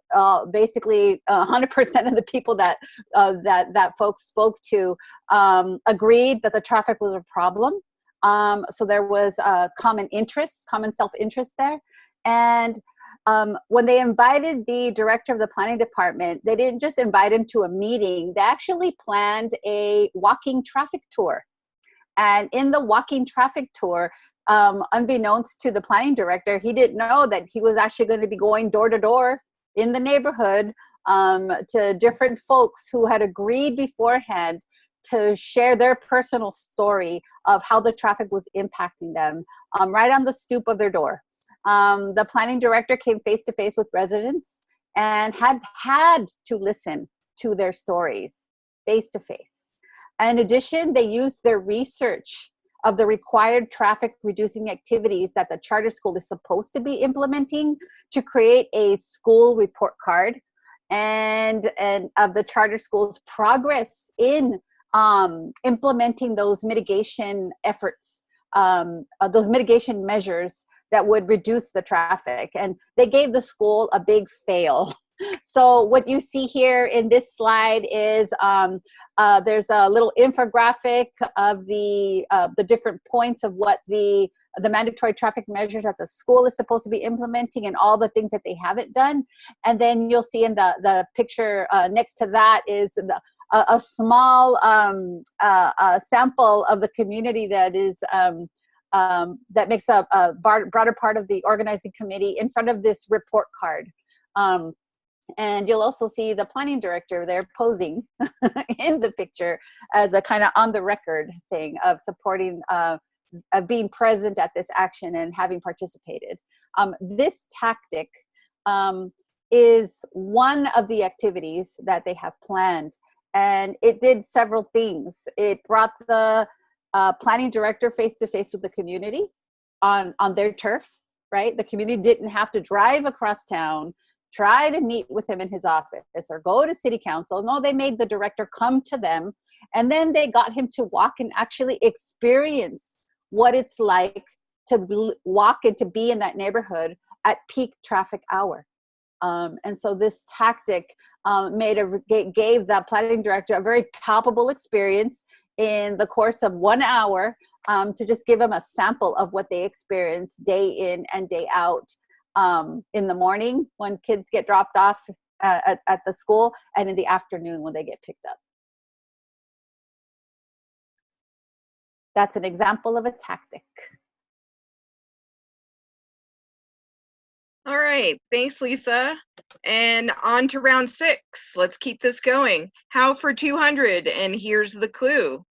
basically 100% of the people that that folks spoke to agreed that the traffic was a problem. So there was a common self-interest there. And when they invited the director of the planning department, they didn't just invite him to a meeting. They actually planned a walking traffic tour. And in the walking traffic tour, unbeknownst to the planning director, he didn't know that he was actually going to be going door to door in the neighborhood to different folks who had agreed beforehand to share their personal story of how the traffic was impacting them right on the stoop of their door. The planning director came face to face with residents and had to listen to their stories face to face. In addition, they used their research of the required traffic reducing activities that the charter school is supposed to be implementing to create a school report card and of the charter school's progress in implementing those mitigation efforts, those mitigation measures that would reduce the traffic. And they gave the school a big fail. So what you see here in this slide is there's a little infographic of the different points of what the mandatory traffic measures that the school is supposed to be implementing and all the things that they haven't done. And then you'll see in the picture next to that is a small sample of the community that is that makes up a broader part of the organizing committee in front of this report card. And you'll also see the planning director there posing in the picture as a kind of on the record thing of supporting, of being present at this action and having participated. This tactic is one of the activities that they have planned, and it did several things. It brought the planning director face to face with the community on their turf, right? The community didn't have to drive across town, try to meet with him in his office or go to city council. No, they made the director come to them, and then they got him to walk and actually experience what it's like to walk and to be in that neighborhood at peak traffic hour. And so this tactic gave the planning director a very palpable experience in the course of 1 hour to just give them a sample of what they experience day in and day out. In the morning when kids get dropped off at the school, and in the afternoon when they get picked up. That's an example of a tactic. All right, thanks, Lisa. And on to round 6. Let's keep this going. How for 200, and here's the clue.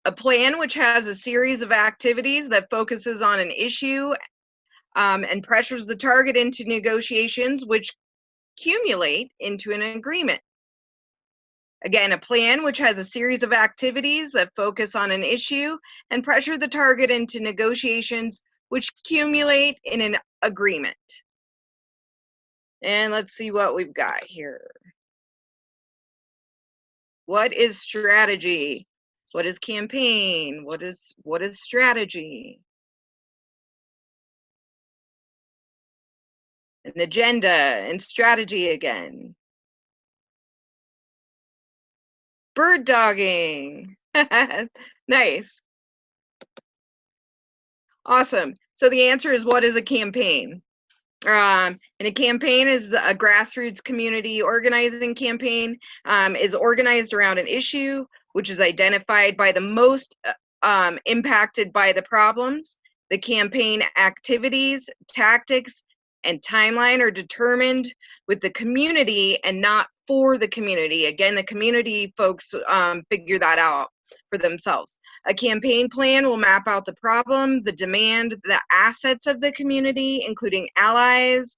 A plan which has a series of activities that focuses on an issue and pressures the target into negotiations which accumulate into an agreement. Again, a plan which has a series of activities that focus on an issue and pressure the target into negotiations which accumulate in an agreement. And let's see what we've got here. What is strategy? What is campaign? What is strategy? An agenda and strategy again. Bird dogging. Nice. Awesome. So the answer is, what is a campaign? And a campaign is a grassroots community organizing campaign, is organized around an issue which is identified by the most impacted by the problems. The campaign activities, tactics, and timeline are determined with the community and not for the community. Again, the community folks figure that out. for themselves. A campaign plan will map out the problem, the demand, the assets of the community, including allies,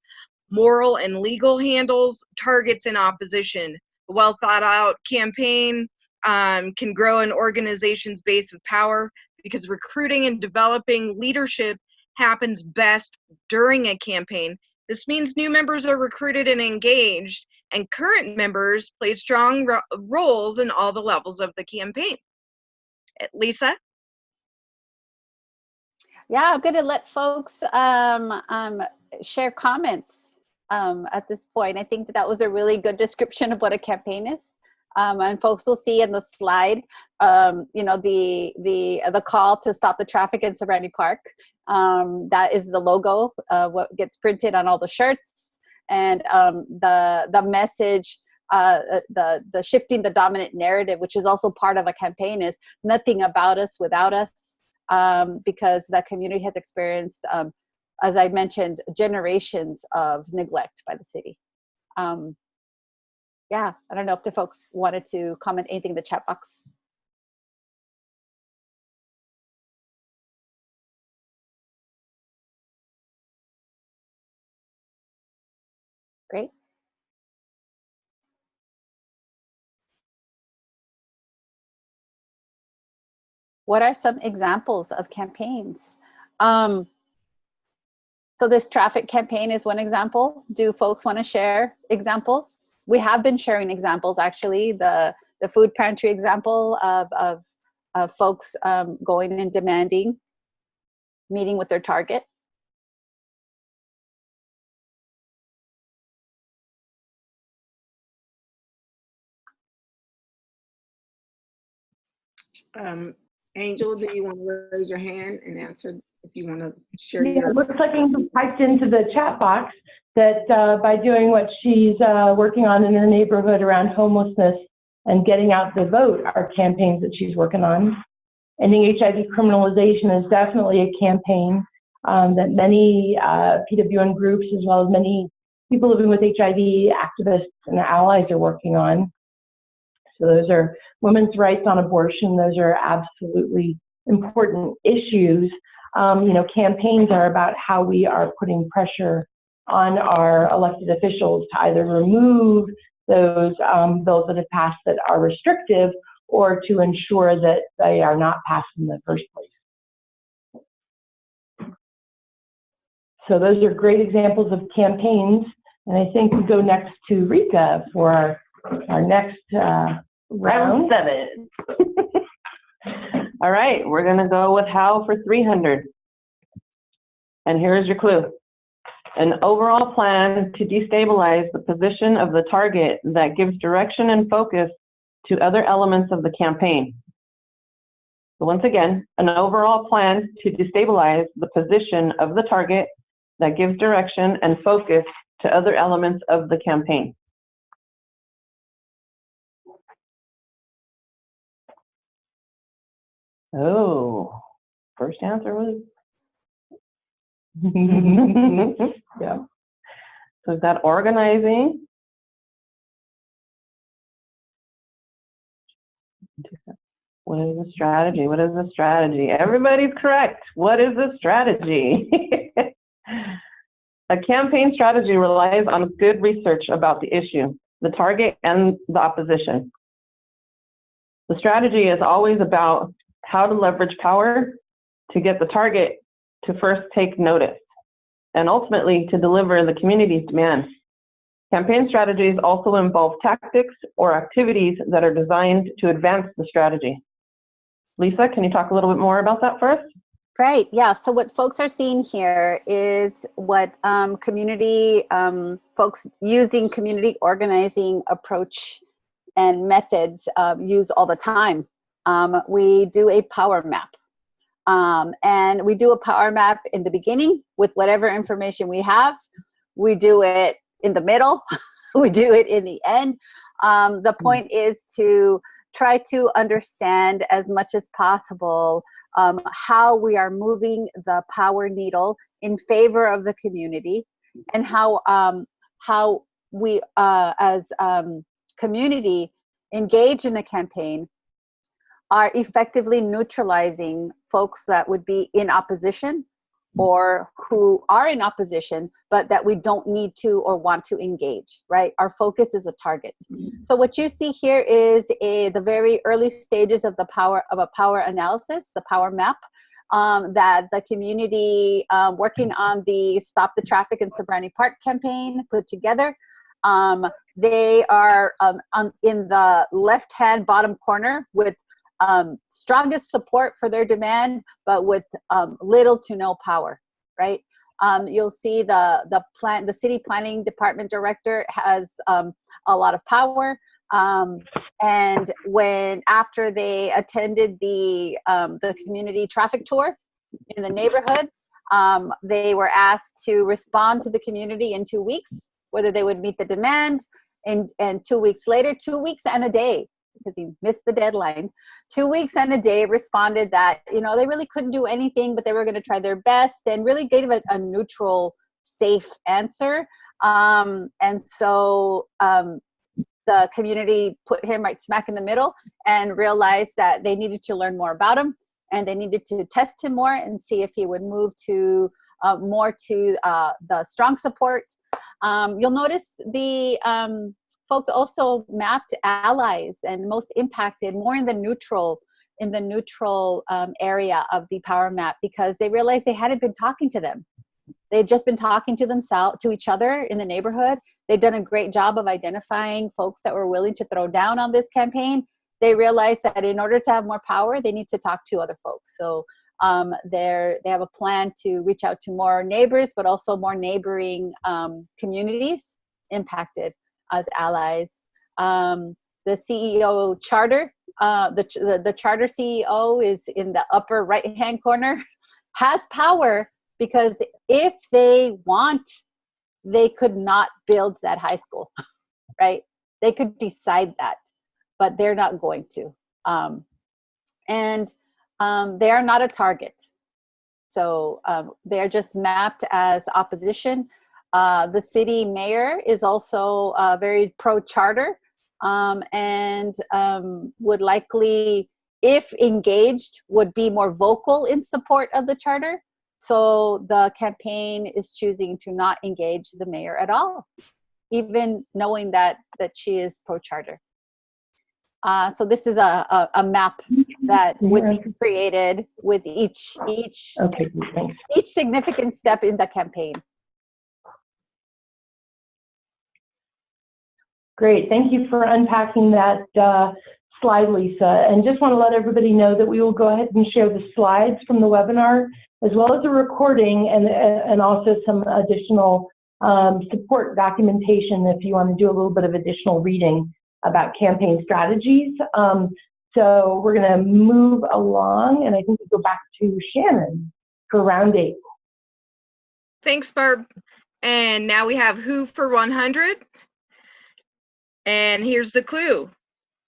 moral and legal handles, targets, and opposition. A well thought out campaign can grow an organization's base of power because recruiting and developing leadership happens best during a campaign. This means new members are recruited and engaged, and current members play strong roles in all the levels of the campaign. Lisa? Yeah, I'm going to let folks share comments at this point. I think that was a really good description of what a campaign is. And folks will see in the slide, you know, the call to stop the traffic in Serenity Park. That is the logo, what gets printed on all the shirts, and the message, the shifting the dominant narrative, which is also part of a campaign, is nothing about us without us, because the community has experienced, as I mentioned, generations of neglect by the city. Yeah, I don't know if the folks wanted to comment anything in the chat box. Great. What are some examples of campaigns? So this traffic campaign is one example. Do folks want to share examples? We have been sharing examples, actually. The food pantry example of folks going and demanding, meeting with their target. Angel, do you want to raise your hand and answer if you want to share Yeah, your? it looks like Angel typed into the chat box that by doing what she's working on in her neighborhood around homelessness and getting out the vote are campaigns that she's working on. Ending HIV criminalization is definitely a campaign that many PWN groups, as well as many people living with HIV, activists and allies are working on. So those are women's rights on abortion. Those are absolutely important issues. You know, campaigns are about how we are putting pressure on our elected officials to either remove those bills that have passed that are restrictive, or to ensure that they are not passed in the first place. So those are great examples of campaigns. And I think we go next to Rika for our next round 7. All right, we're gonna go with how for 300. And here's your clue. An overall plan to destabilize the position of the target that gives direction and focus to other elements of the campaign. So once again, an overall plan to destabilize the position of the target that gives direction and focus to other elements of the campaign. Oh, first answer was. Yeah. So is that organizing? What is the strategy? What is the strategy? Everybody's correct. What is the strategy? A campaign strategy relies on good research about the issue, the target, and the opposition. The strategy is always about how to leverage power to get the target to first take notice, and ultimately to deliver the community's demand. Campaign strategies also involve tactics or activities that are designed to advance the strategy. Lisa, can you talk a little bit more about that for us? Great, yeah, so what folks are seeing here is what community folks using community organizing approach and methods use all the time. We do a power map. And we do a power map in the beginning with whatever information we have. We do it in the middle. We do it in the end. The point is to try to understand as much as possible how we are moving the power needle in favor of the community, and how we as community engage in a campaign are effectively neutralizing folks that would be in opposition or who are in opposition, but that we don't need to or want to engage, right? Our focus is a target. So what you see here is the very early stages of a power analysis, the power map, that the community working on the Stop the Traffic in Sobrani Park campaign put together. They are in the left-hand bottom corner with strongest support for their demand, but with little to no power, right? You'll see the city planning department director has a lot of power. And after they attended the community traffic tour in the neighborhood, they were asked to respond to the community in 2 weeks, whether they would meet the demand. And 2 weeks later, 2 weeks and a day, because he missed the deadline, 2 weeks and a day, responded that, you know, they really couldn't do anything, but they were going to try their best, and really gave a neutral, safe answer. And so the community put him right smack in the middle and realized that they needed to learn more about him, and they needed to test him more and see if he would move to more to the strong support. You'll notice the folks also mapped allies and most impacted more in the neutral area of the power map, because they realized they hadn't been talking to them. They'd just been talking to themselves, to each other in the neighborhood. They'd done a great job of identifying folks that were willing to throw down on this campaign. They realized that in order to have more power, they need to talk to other folks. So they have a plan to reach out to more neighbors, but also more neighboring communities impacted as allies. The CEO charter, the charter CEO is in the upper right-hand corner, has power, because if they want, they could not build that high school, right? They could decide that, but they're not going to. They are not a target. So they're just mapped as opposition. The city mayor is also very pro-charter, and would likely, if engaged, would be more vocal in support of the charter. So the campaign is choosing to not engage the mayor at all, even knowing that she is pro-charter. So this is a map that would be created with each significant step in the campaign. Great, thank you for unpacking that slide, Lisa. And just want to let everybody know that we will go ahead and share the slides from the webinar, as well as a recording and also some additional support documentation if you want to do a little bit of additional reading about campaign strategies. So we're going to move along, and I think we go back to Shannon for round 8. Thanks, Barb. And now we have Who for 100. And here's the clue.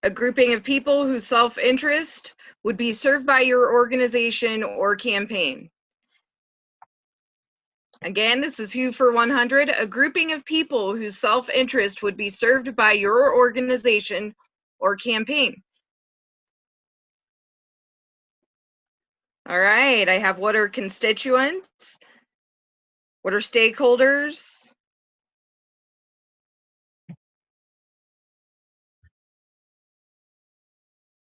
A grouping of people whose self-interest would be served by your organization or campaign. Again, this is Who for 100, a grouping of people whose self-interest would be served by your organization or campaign. All right, I have what are constituents? What are stakeholders?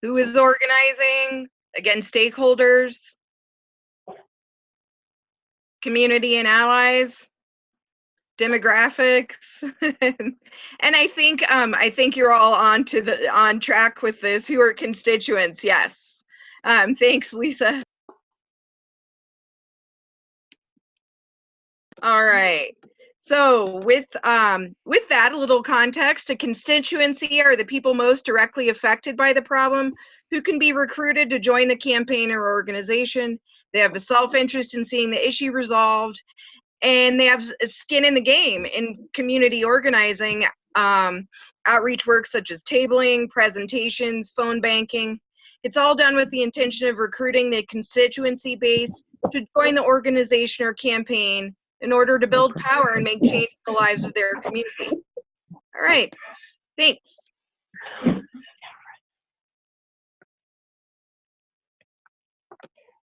Who is organizing? Again, stakeholders. Community and allies. Demographics. And I think you're all on track with this. Who are constituents? Yes. Thanks, Lisa. All right. So with that, a little context, a constituency are the people most directly affected by the problem who can be recruited to join the campaign or organization. They have a self-interest in seeing the issue resolved, and they have skin in the game in community organizing, outreach work such as tabling, presentations, phone banking. It's all done with the intention of recruiting the constituency base to join the organization or campaign in order to build power and make change in the lives of their community. All right, thanks.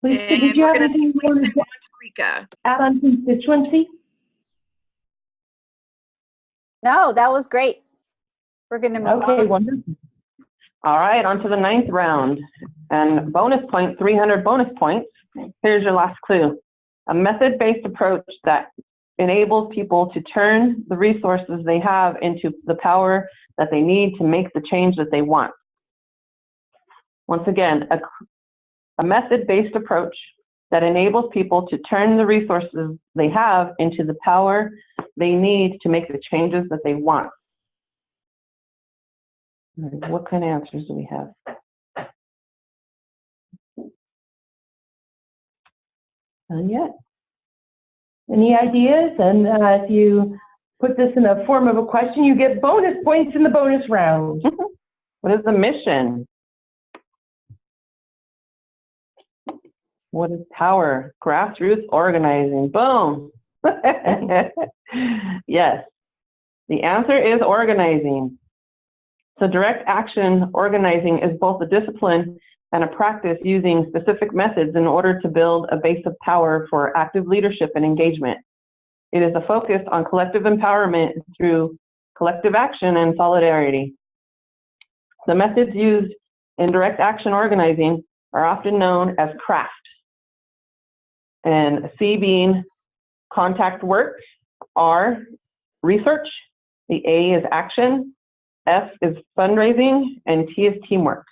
Lisa, And did you we're have going to anything you wanted to Rika. add on constituency? No, that was great. We're going to move Okay, on. wonderful. All right, on to the 9th round. And bonus point, 300 bonus points. Here's your last clue. A method-based approach that enables people to turn the resources they have into the power that they need to make the change that they want. Once again, a method-based approach that enables people to turn the resources they have into the power they need to make the changes that they want. What kind of answers do we have? None yet. Any ideas? And if you put this in the form of a question, you get bonus points in the bonus round. What is the mission? What is power? Grassroots organizing. Boom. Yes. The answer is organizing. So direct action organizing is both a discipline and a practice using specific methods in order to build a base of power for active leadership and engagement. It is a focus on collective empowerment through collective action and solidarity. The methods used in direct action organizing are often known as craft. And C being contact work, R, research, the A is action, F is fundraising, and T is teamwork.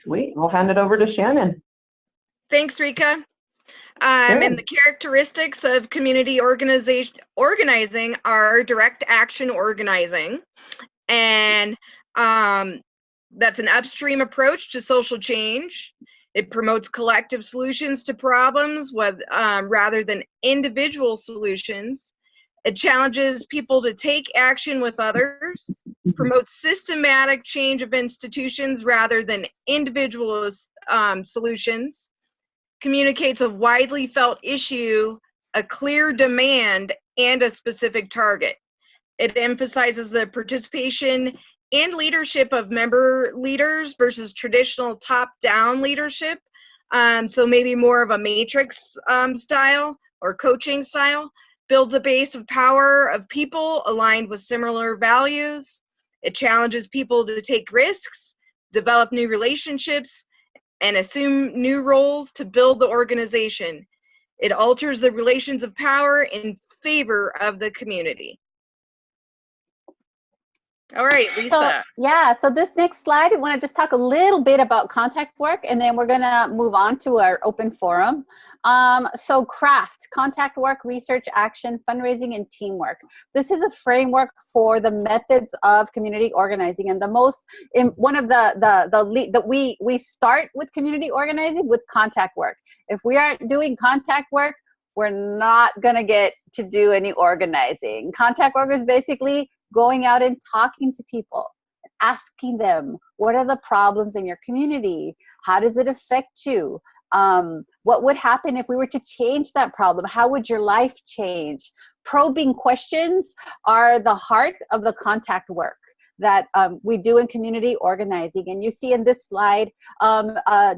Sweet, I'll hand it over to Shannon. Thanks, Rika. Good. And the characteristics of community organizing are direct action organizing. And that's an upstream approach to social change. It promotes collective solutions to problems rather than individual solutions. It challenges people to take action with others, promotes systematic change of institutions rather than individual solutions, communicates a widely felt issue, a clear demand, and a specific target. It emphasizes the participation and leadership of member leaders versus traditional top-down leadership. So maybe more of a matrix style or coaching style. Builds a base of power of people aligned with similar values. It challenges people to take risks, develop new relationships, and assume new roles to build the organization. It alters the relations of power in favor of the community. All right, Lisa. So this next slide, I want to just talk a little bit about contact work, and then we're going to move on to our open forum. So craft, contact work, research, action, fundraising, and teamwork. This is a framework for the methods of community organizing, and we start with community organizing with contact work. If we aren't doing contact work, we're not going to get to do any organizing. Contact work is basically going out and talking to people, asking them, what are the problems in your community? How does it affect you? What would happen if we were to change that problem? How would your life change? Probing questions are the heart of the contact work that we do in community organizing. And you see in this slide,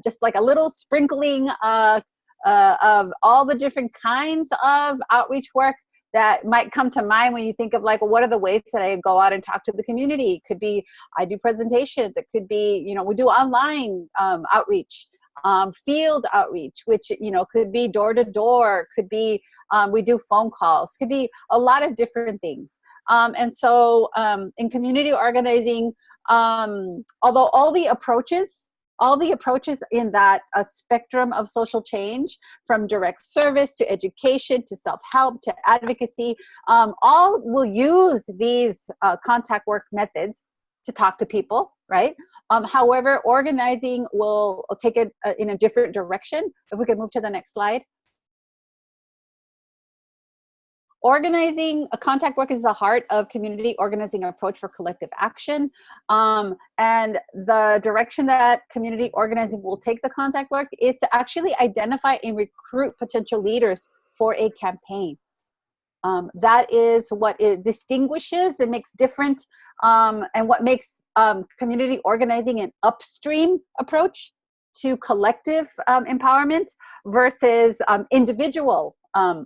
just like a little sprinkling of all the different kinds of outreach work that might come to mind when you think of like, well, what are the ways that I go out and talk to the community? It could be I do presentations. It could be, we do online outreach, field outreach, which, could be door to door, could be we do phone calls, could be a lot of different things. And so in community organizing, although all the approaches in that spectrum of social change, from direct service to education to self-help to advocacy, all will use these contact work methods to talk to people, right? However, organizing will take it in a different direction. If we could move to the next slide. Organizing, contact work is the heart of community organizing approach for collective action. And the direction that community organizing will take the contact work is to actually identify and recruit potential leaders for a campaign. That is what it distinguishes and makes different, and what makes community organizing an upstream approach to collective empowerment versus individual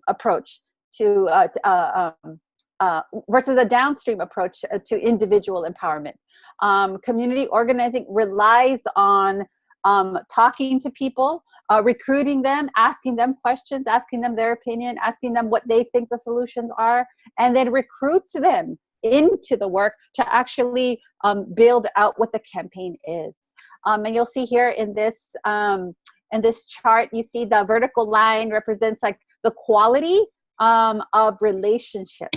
approach to versus a downstream approach to individual empowerment. Community organizing relies on talking to people, recruiting them, asking them questions, asking them their opinion, asking them what they think the solutions are, and then recruits them into the work to actually build out what the campaign is. And you'll see here in this chart, you see the vertical line represents like the quality of relationship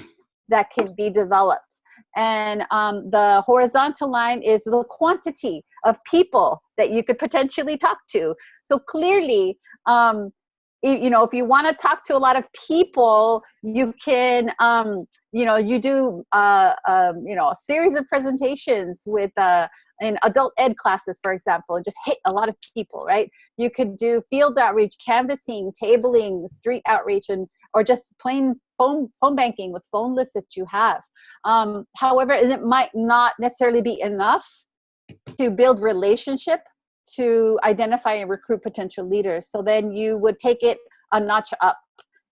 that can be developed. And the horizontal line is the quantity of people that you could potentially talk to. So clearly, you know, if you want to talk to a lot of people, you can, you know, you do, you know, a series of presentations with, in adult ed classes, for example, and just hit a lot of people, right? You could do field outreach, canvassing, tabling, street outreach, and or just plain phone banking with phone lists that you have. However, it might not necessarily be enough to build relationship to identify and recruit potential leaders. So then you would take it a notch up,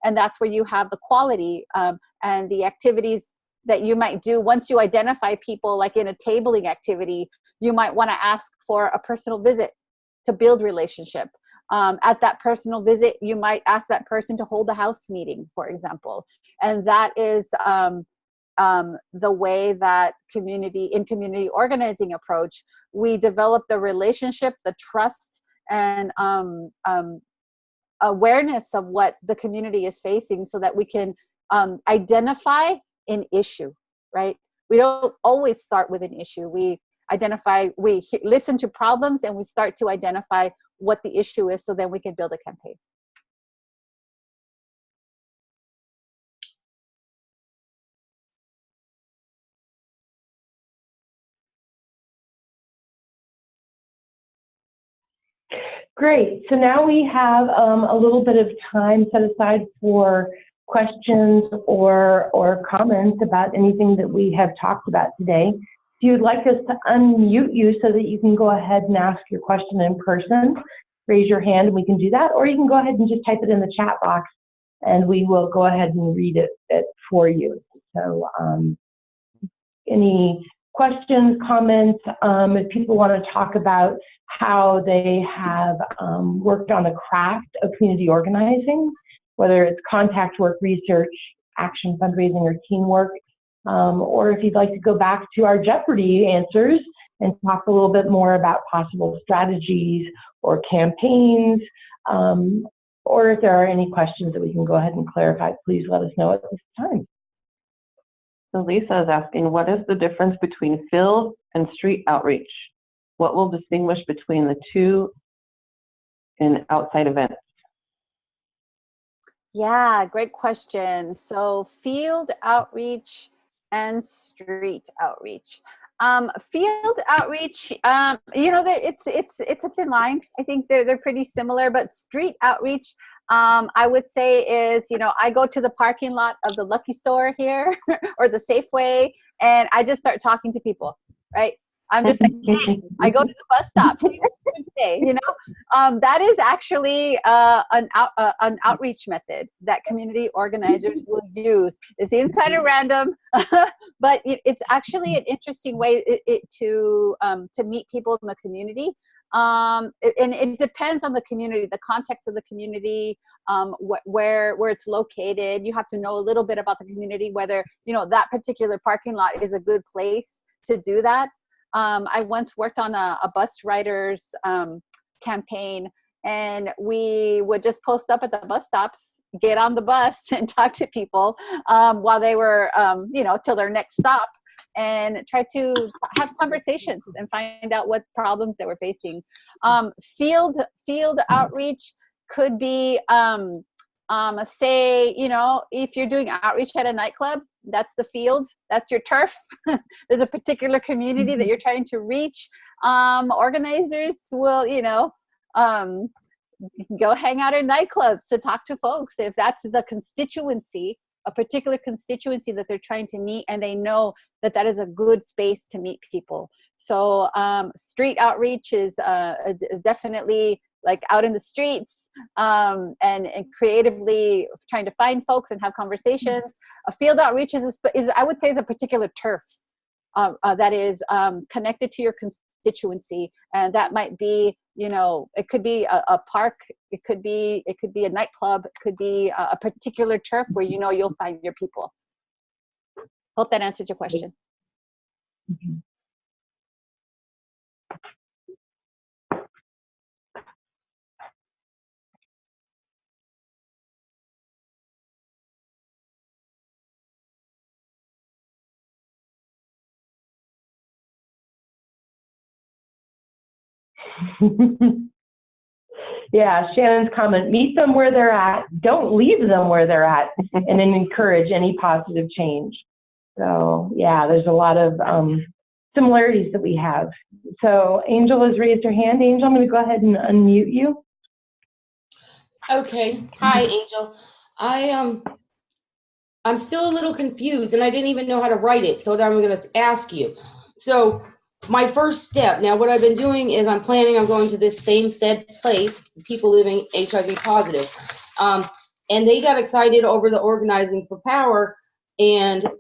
and that's where you have the quality and the activities that you might do. Once you identify people, like in a tabling activity, you might want to ask for a personal visit to build relationship. At that personal visit, you might ask that person to hold a house meeting, for example. And that is the way that in community organizing approach, we develop the relationship, the trust, and awareness of what the community is facing so that we can identify an issue, right? We don't always start with an issue. We listen to problems and we start to identify what the issue is so then we can build a campaign. Great. So now we have a little bit of time set aside for questions or comments about anything that we have talked about today. If you'd like us to unmute you so that you can go ahead and ask your question in person, raise your hand and we can do that, or you can go ahead and just type it in the chat box and we will go ahead and read it for you. So any questions, comments, if people want to talk about how they have worked on the craft of community organizing, whether it's contact work, research, action, fundraising, or teamwork, or if you'd like to go back to our Jeopardy answers and talk a little bit more about possible strategies or campaigns, or if there are any questions that we can go ahead and clarify, please let us know at this time. So Lisa is asking, what is the difference between field and street outreach? What will distinguish between the two in outside events? Yeah, great question. So field outreach and street outreach. Field outreach, you know, it's a thin line. I think they're pretty similar, but street outreach, I would say is, you know, I go to the parking lot of the Lucky Store here or the Safeway, and I just start talking to people, right? I'm just like, hey, I go to the bus stop. Hey, you know, that is actually an outreach method that community organizers will use. It seems kind of random, but it's actually an interesting way to meet people in the community. And it depends on the community, the context of the community, where it's located. You have to know a little bit about the community, whether, you know, that particular parking lot is a good place to do that. I once worked on a bus riders campaign, and we would just post up at the bus stops, get on the bus and talk to people while they were, you know, till their next stop, and try to have conversations and find out what problems they were facing. Field outreach could be, say, you know, if you're doing outreach at a nightclub, that's the field, that's your turf. There's a particular community that you're trying to reach. Organizers will, you know, go hang out in nightclubs to talk to folks if that's the constituency a particular constituency that they're trying to meet, and they know that that is a good space to meet people. So street outreach is definitely like out in the streets, and creatively trying to find folks and have conversations. A field outreach is I would say, is a particular turf that is connected to your constituency, and that might be, you know, it could be a park, it could be a nightclub, it could be a particular turf where you know you'll find your people. Hope that answers your question. Mhm. Yeah, Shannon's comment, meet them where they're at, don't leave them where they're at, and then encourage any positive change. So yeah, there's a lot of similarities that we have. So Angel has raised her hand. Angel, I'm going to go ahead and unmute you. Okay. Hi, Angel. I'm still a little confused, and I didn't even know how to write it, so I'm going to ask you. So my first step, now what I've been doing is I'm planning on going to this same said place, people living HIV positive. And they got excited over the organizing for power, and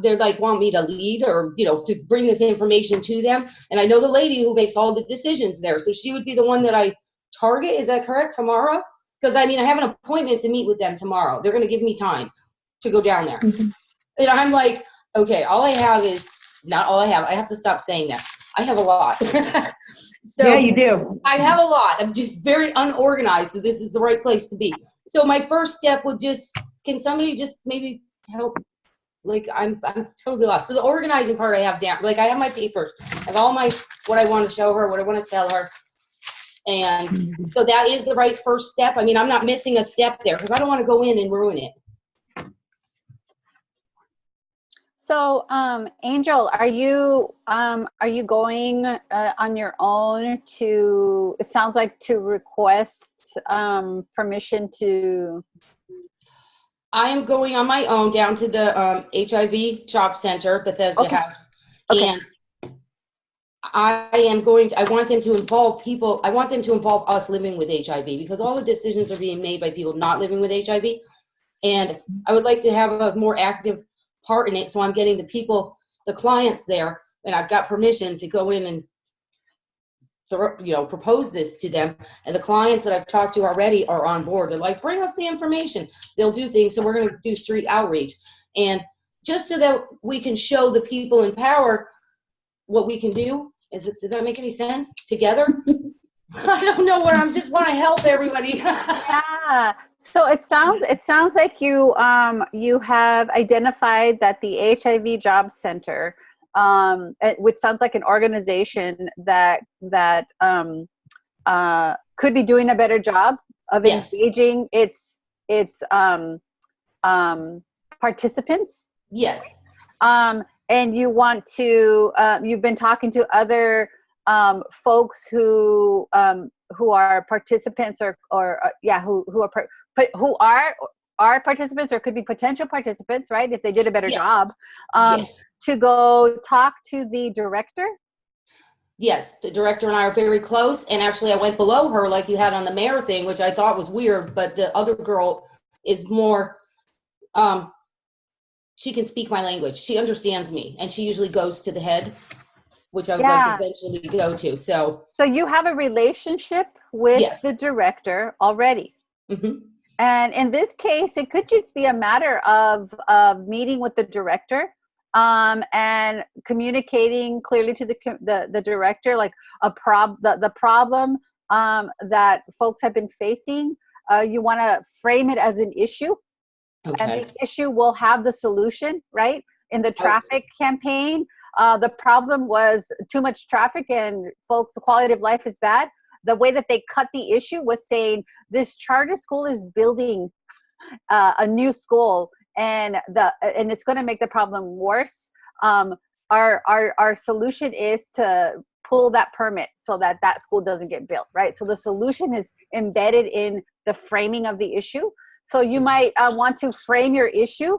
they're like, want me to lead, or, you know, to bring this information to them. And I know the lady who makes all the decisions there, so she would be the one that I target. Is that correct? Tomorrow? Because I mean, I have an appointment to meet with them tomorrow. They're going to give me time to go down there. And I'm like, okay, all I have is, not all I have to stop saying that. I have a lot. So yeah, you do. I have a lot. I'm just very unorganized, so this is the right place to be. So my first step would just, can somebody just maybe help? Like, I'm totally lost. So the organizing part I have down. Like, I have my papers. I have all my, what I want to show her, what I want to tell her. And so that is the right first step. I mean, I'm not missing a step there, because I don't want to go in and ruin it. So, Angel, are you going on your own to? It sounds like to request permission to. I am going on my own down to the HIV Job Center, Bethesda Okay. House, Okay. and I want them to involve people. I want them to involve us living with HIV, because all the decisions are being made by people not living with HIV, and I would like to have a more active part in it. So I'm getting the people, the clients there, and I've got permission to go in and propose this to them. And the clients that I've talked to already are on board. They're like, bring us the information. They'll do things. So we're going to do street outreach, and just so that we can show the people in power what we can do. Does that make any sense? Together? I don't know what, just want to help everybody. Yeah. So it sounds like you have identified that the HIV Job Center, which sounds like an organization that could be doing a better job of Yes. engaging its participants. Yes. And you want to, you've been talking to other folks who are participants who are participants, or could be potential participants, right? If they did a better Yes. job, Yes. to go talk to the director. Yes, the director and I are very close, and actually I went below her like you had on the mayor thing, which I thought was weird, but the other girl is more, she can speak my language. She understands me, and she usually goes to the head, which I would like to eventually go to. So you have a relationship with Yes. the director already. Mhm. And in this case, it could just be a matter of meeting with the director, and communicating clearly to the director, like the problem that folks have been facing. You want to frame it as an issue, and Okay. the issue will have the solution, right? In the traffic campaign, the problem was too much traffic, and folks' quality of life is bad. The way that they cut the issue was saying this charter school is building a new school, and it's going to make the problem worse. Our solution is to pull that permit so that school doesn't get built, right? So the solution is embedded in the framing of the issue. So you might want to frame your issue,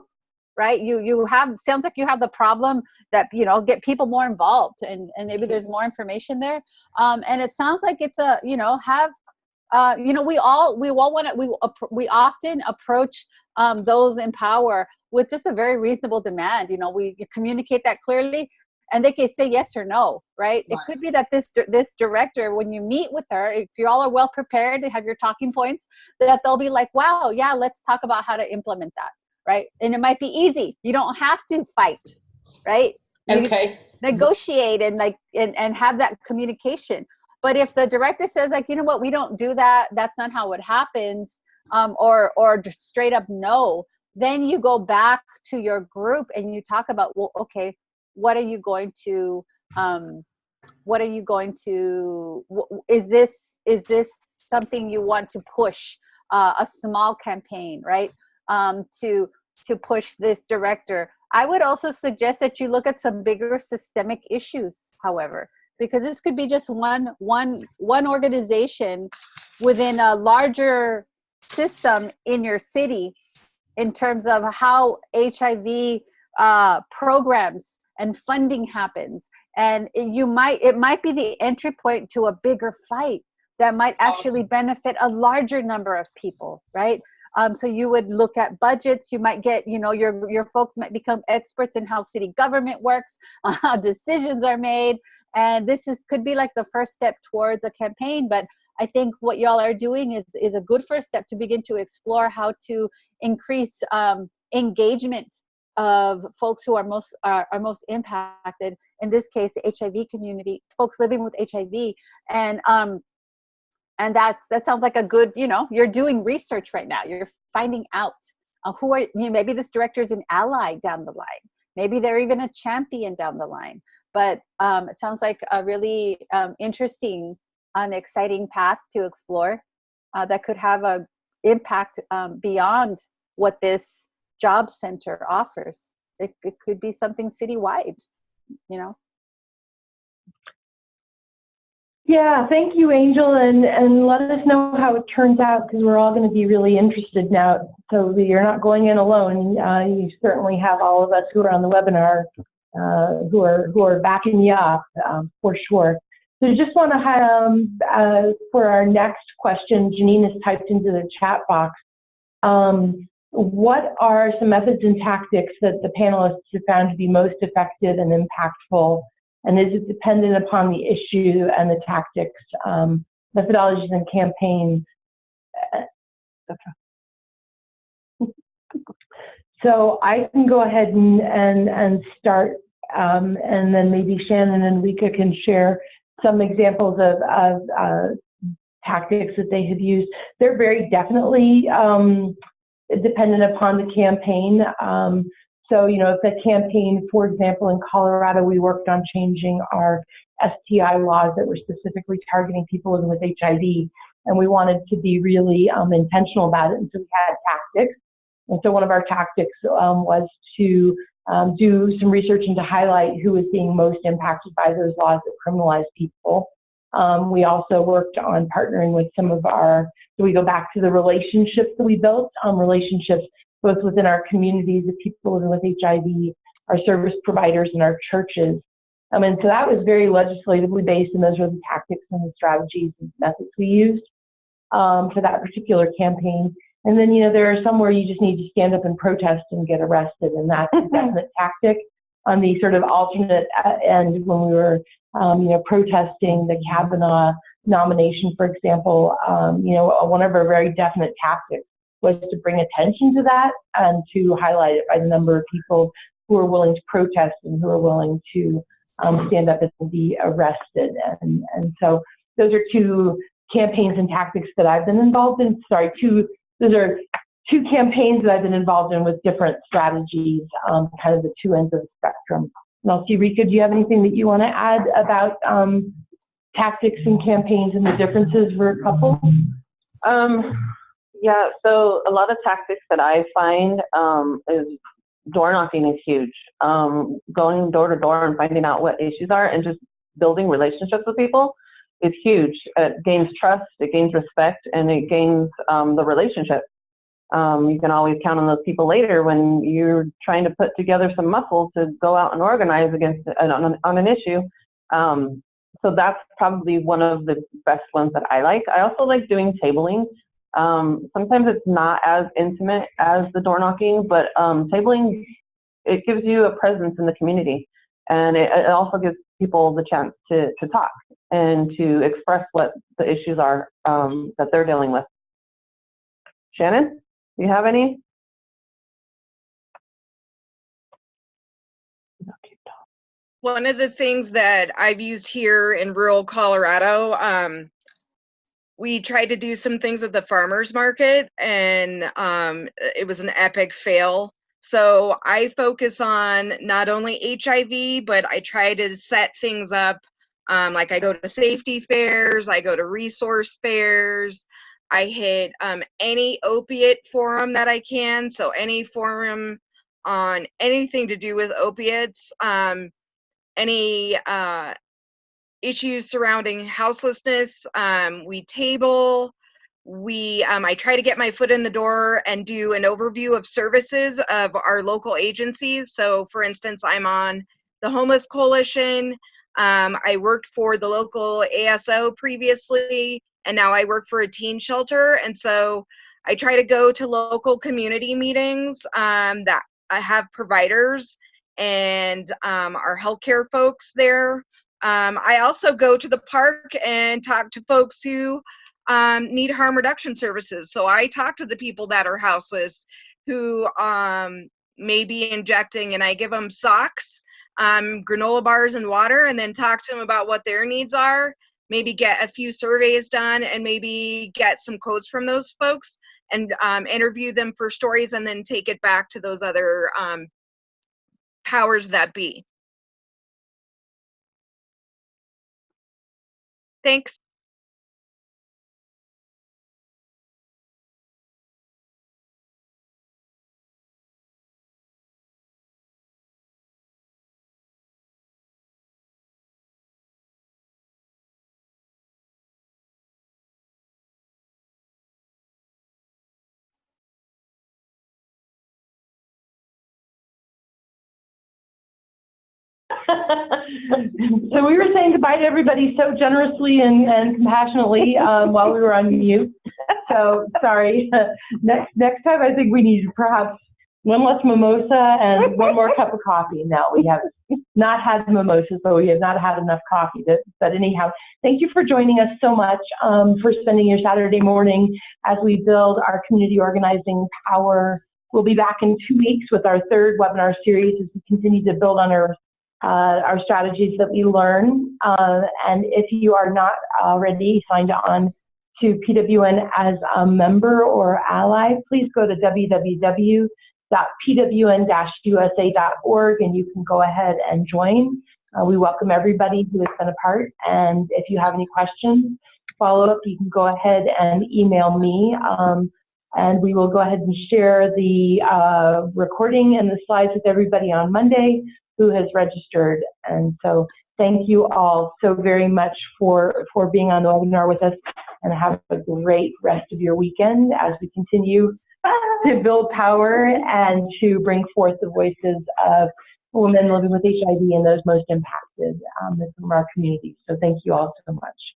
right? You have, sounds like you have the problem that, you know, get people more involved, and maybe there's more information there. And it sounds like it's a, you know, have, you know, we all want to, we often approach those in power with just a very reasonable demand. You know, you communicate that clearly, and they could say yes or no, right? It could be that this director, when you meet with her, if you all are well prepared to have your talking points, that they'll be like, wow, yeah, let's talk about how to implement that, right? And it might be easy. You don't have to fight, right? Okay. Negotiate and and have that communication. But if the director says, like, you know what, we don't do that, that's not how it happens, or just straight up no, then you go back to your group and you talk about, well, okay, what are you going to, is this something you want to push, a small campaign, right? To push this director. I would also suggest that you look at some bigger systemic issues, however, because this could be just one organization within a larger system in your city in terms of how HIV programs and funding happens. And it might be the entry point to a bigger fight that might actually benefit a larger number of people, right? So you would look at budgets. You might get, you know, your folks might become experts in how city government works, how decisions are made. And this could be like the first step towards a campaign. But I think what y'all are doing is a good first step to begin to explore how to increase engagement of folks who are most impacted. In this case, the HIV community, folks living with HIV, and that sounds like a good, you know, you're doing research right now. You're finding out who are, you know, maybe this director is an ally down the line. Maybe they're even a champion down the line. But it sounds like a really interesting and exciting path to explore that could have a impact beyond what this job center offers. It could be something citywide, you know. Yeah, thank you, Angel, and let us know how it turns out, because we're all going to be really interested now. So you're not going in alone. You certainly have all of us who are on the webinar who are backing you up for sure. So just want to for our next question, Janine has typed into the chat box. What are some methods and tactics that the panelists have found to be most effective and impactful? And is it dependent upon the issue and the tactics, methodologies and campaigns? So I can go ahead and start, and then maybe Shannon and Lika can share some examples of tactics that they have used. They're very definitely dependent upon the campaign. So, you know, if the campaign, for example, in Colorado, we worked on changing our STI laws that were specifically targeting people living with HIV, and we wanted to be really intentional about it, and so we had tactics. And so one of our tactics was to do some research and to highlight who was being most impacted by those laws that criminalize people. We also worked on partnering with some of so we go back to the relationships that we built, relationships both within our communities of people living with HIV, our service providers, and our churches. And so that was very legislatively based, and those were the tactics and the strategies and methods we used for that particular campaign. And then, you know, there are some where you just need to stand up and protest and get arrested, and that's a definite tactic. On the sort of alternate end, when we were, you know, protesting the Kavanaugh nomination, for example, you know, one of our very definite tactics was to bring attention to that and to highlight it by the number of people who are willing to protest and who are willing to stand up and be arrested. And so those are two campaigns and tactics that I've been involved in. Those are two campaigns that I've been involved in with different strategies, kind of the two ends of the spectrum. And I'll see, Rika, do you have anything that you want to add about tactics and campaigns and the differences for a couple? Yeah, so a lot of tactics that I find is door knocking is huge. Going door to door and finding out what issues are and just building relationships with people is huge. It gains trust, it gains respect, and it gains the relationship. You can always count on those people later when you're trying to put together some muscle to go out and organize against on an issue. So that's probably one of the best ones that I like. I also like doing tabling. Sometimes it's not as intimate as the door knocking, but tabling, it gives you a presence in the community. And it also gives people the chance to talk and to express what the issues are that they're dealing with. Shannon, do you have any? One of the things that I've used here in rural Colorado, we tried to do some things at the farmers market, and it was an epic fail. So I focus on not only HIV, but I try to set things up. Like I go to safety fairs, I go to resource fairs, I hit any opiate forum that I can. So any forum on anything to do with opiates. Any issues surrounding houselessness, we table. I try to get my foot in the door and do an overview of services of our local agencies. So for instance, I'm on the Homeless Coalition. I worked for the local ASO previously, and now I work for a teen shelter. And so I try to go to local community meetings that I have providers and our healthcare folks there. I also go to the park and talk to folks who need harm reduction services. So I talk to the people that are houseless who may be injecting, and I give them socks, granola bars, and water, and then talk to them about what their needs are. Maybe get a few surveys done and maybe get some quotes from those folks and interview them for stories, and then take it back to those other powers that be. Thanks. So we were saying goodbye to everybody so generously and compassionately while we were on mute. So sorry. Next time I think we need perhaps one less mimosa and one more cup of coffee. Now we have not had mimosas, but we have not had enough coffee. But anyhow, thank you for joining us so much, for spending your Saturday morning as we build our community organizing power. We'll be back in 2 weeks with our third webinar series as we continue to build on our strategies that we learn. And if you are not already signed on to PWN as a member or ally, please go to www.pwn-usa.org and you can go ahead and join. We welcome everybody who has been a part. And if you have any questions, follow up, you can go ahead and email me. And we will go ahead and share the recording and the slides with everybody on Monday who has registered. And so thank you all so very much for being on the webinar with us, and have a great rest of your weekend as we continue to build power and to bring forth the voices of women living with HIV and those most impacted from our community. So thank you all so much.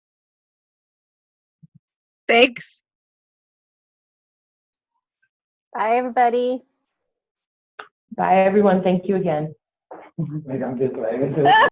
Thanks. Bye, everybody. Bye, everyone. Thank you again. Wait, I'm just laughing.